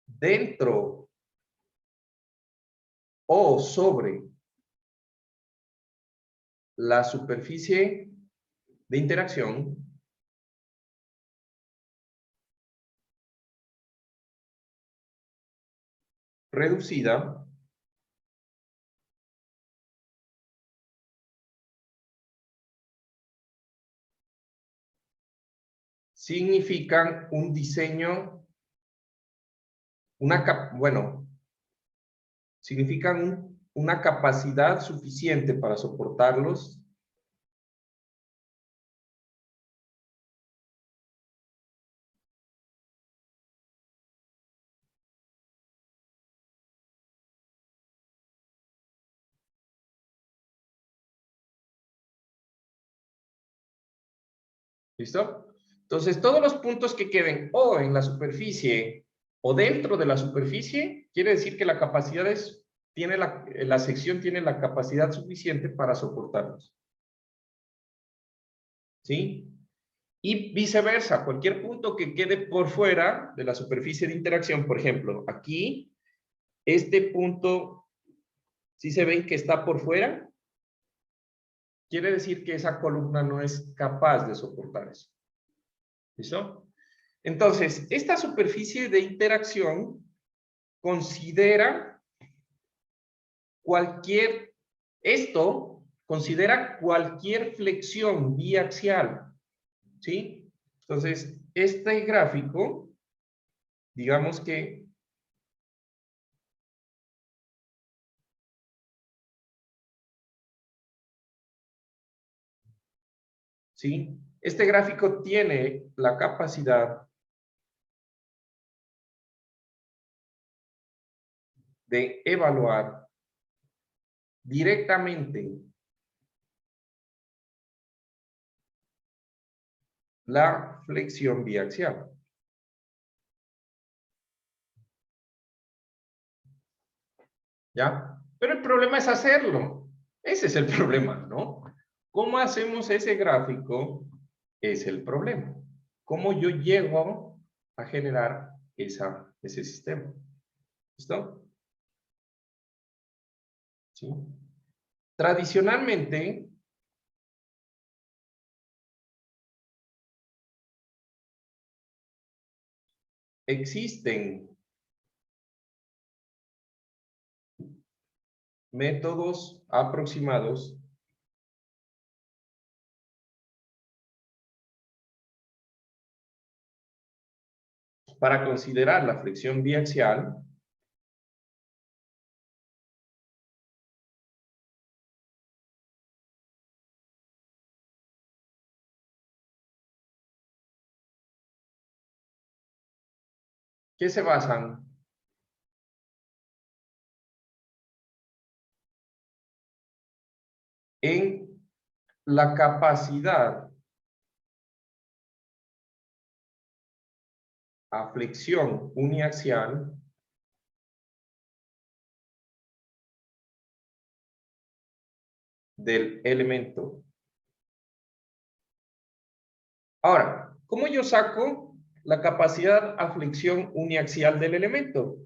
dentro o sobre la superficie de interacción, reducida significan un diseño, significan una capacidad suficiente para soportarlos ¿listo? Entonces, todos los puntos que queden o en la superficie o dentro de la superficie, quiere decir que la capacidad tiene la sección tiene la capacidad suficiente para soportarlos. ¿Sí? Y viceversa, cualquier punto que quede por fuera de la superficie de interacción, por ejemplo, aquí, este punto, ¿sí se ven que está por fuera? Quiere decir que esa columna no es capaz de soportar eso. ¿Listo? Entonces, esta superficie de interacción considera cualquier flexión biaxial, ¿sí? Entonces, este gráfico, digamos que ¿sí? Este gráfico tiene la capacidad de evaluar directamente la flexión biaxial. ¿Ya? Pero el problema es hacerlo. Ese es el problema, ¿no? ¿Cómo hacemos ese gráfico? Es el problema. ¿Cómo yo llego a generar ese sistema? ¿Listo? ¿Sí? Tradicionalmente, existen métodos aproximados para considerar la flexión biaxial que se basan en la capacidad a flexión uniaxial del elemento. Ahora, ¿cómo yo saco la capacidad a flexión uniaxial del elemento?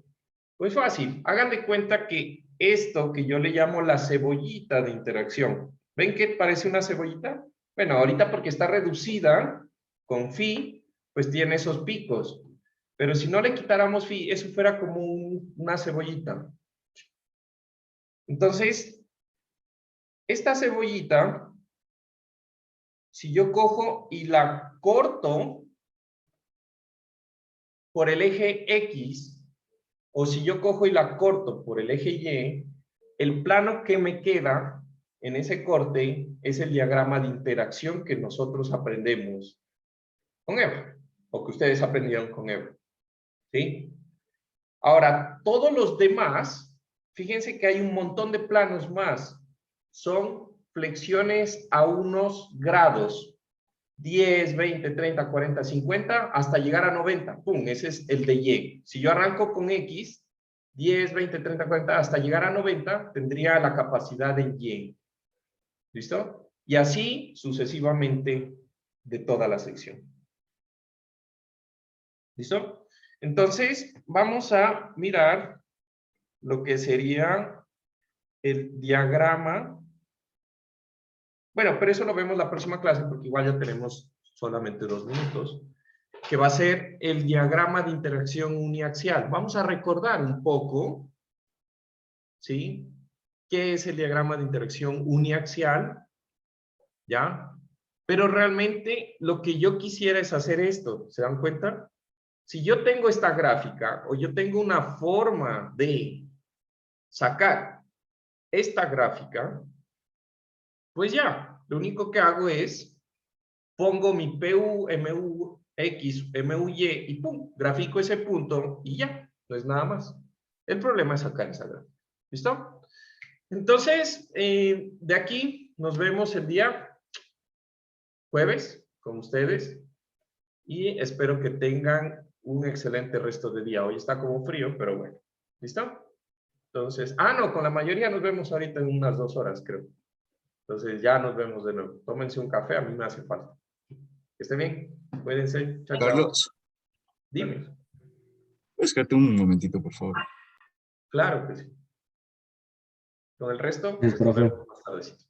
Pues fácil, hagan de cuenta que esto que yo le llamo la cebollita de interacción, ¿ven que parece una cebollita? Bueno, ahorita porque está reducida con phi, pues tiene esos picos. Pero si no le quitáramos phi, eso fuera como una cebollita. Entonces, esta cebollita, si yo cojo y la corto por el eje X, o si yo cojo y la corto por el eje Y, el plano que me queda en ese corte es el diagrama de interacción que nosotros aprendemos con Eva, o que ustedes aprendieron con Eva, ¿sí? Ahora, todos los demás, fíjense que hay un montón de planos más, son flexiones a unos grados, 10, 20, 30, 40, 50, hasta llegar a 90. ¡Pum! Ese es el de Y. Si yo arranco con X, 10, 20, 30, 40, hasta llegar a 90, tendría la capacidad en Y. ¿Listo? Y así sucesivamente de toda la sección. ¿Listo? Entonces, vamos a mirar lo que sería el diagrama. Bueno, pero eso lo vemos la próxima clase porque igual ya tenemos solamente 2 minutos, que va a ser el diagrama de interacción uniaxial. Vamos a recordar un poco, ¿sí? ¿Qué es el diagrama de interacción uniaxial? ¿Ya? Pero realmente lo que yo quisiera es hacer esto, ¿se dan cuenta? Si yo tengo esta gráfica o yo tengo una forma de sacar esta gráfica, pues ya, lo único que hago es pongo mi PU, MU, X, MU, Y y pum, grafico ese punto y ya, no es nada más. El problema es sacar esa gráfica. ¿Listo? Entonces, de aquí nos vemos el día jueves con ustedes y espero que tengan un excelente resto de día. Hoy está como frío, pero bueno. ¿Listo? Entonces, no, con la mayoría nos vemos ahorita en unas 2 horas, creo. Entonces, ya nos vemos de nuevo. Tómense un café, a mí me hace falta. Que estén bien. Cuídense. Chao, chao. Carlos, Dime. puedes quedarte un momentito, por favor. Claro que sí. Con el resto, Sí, pues nos profe. vemos más tardecito.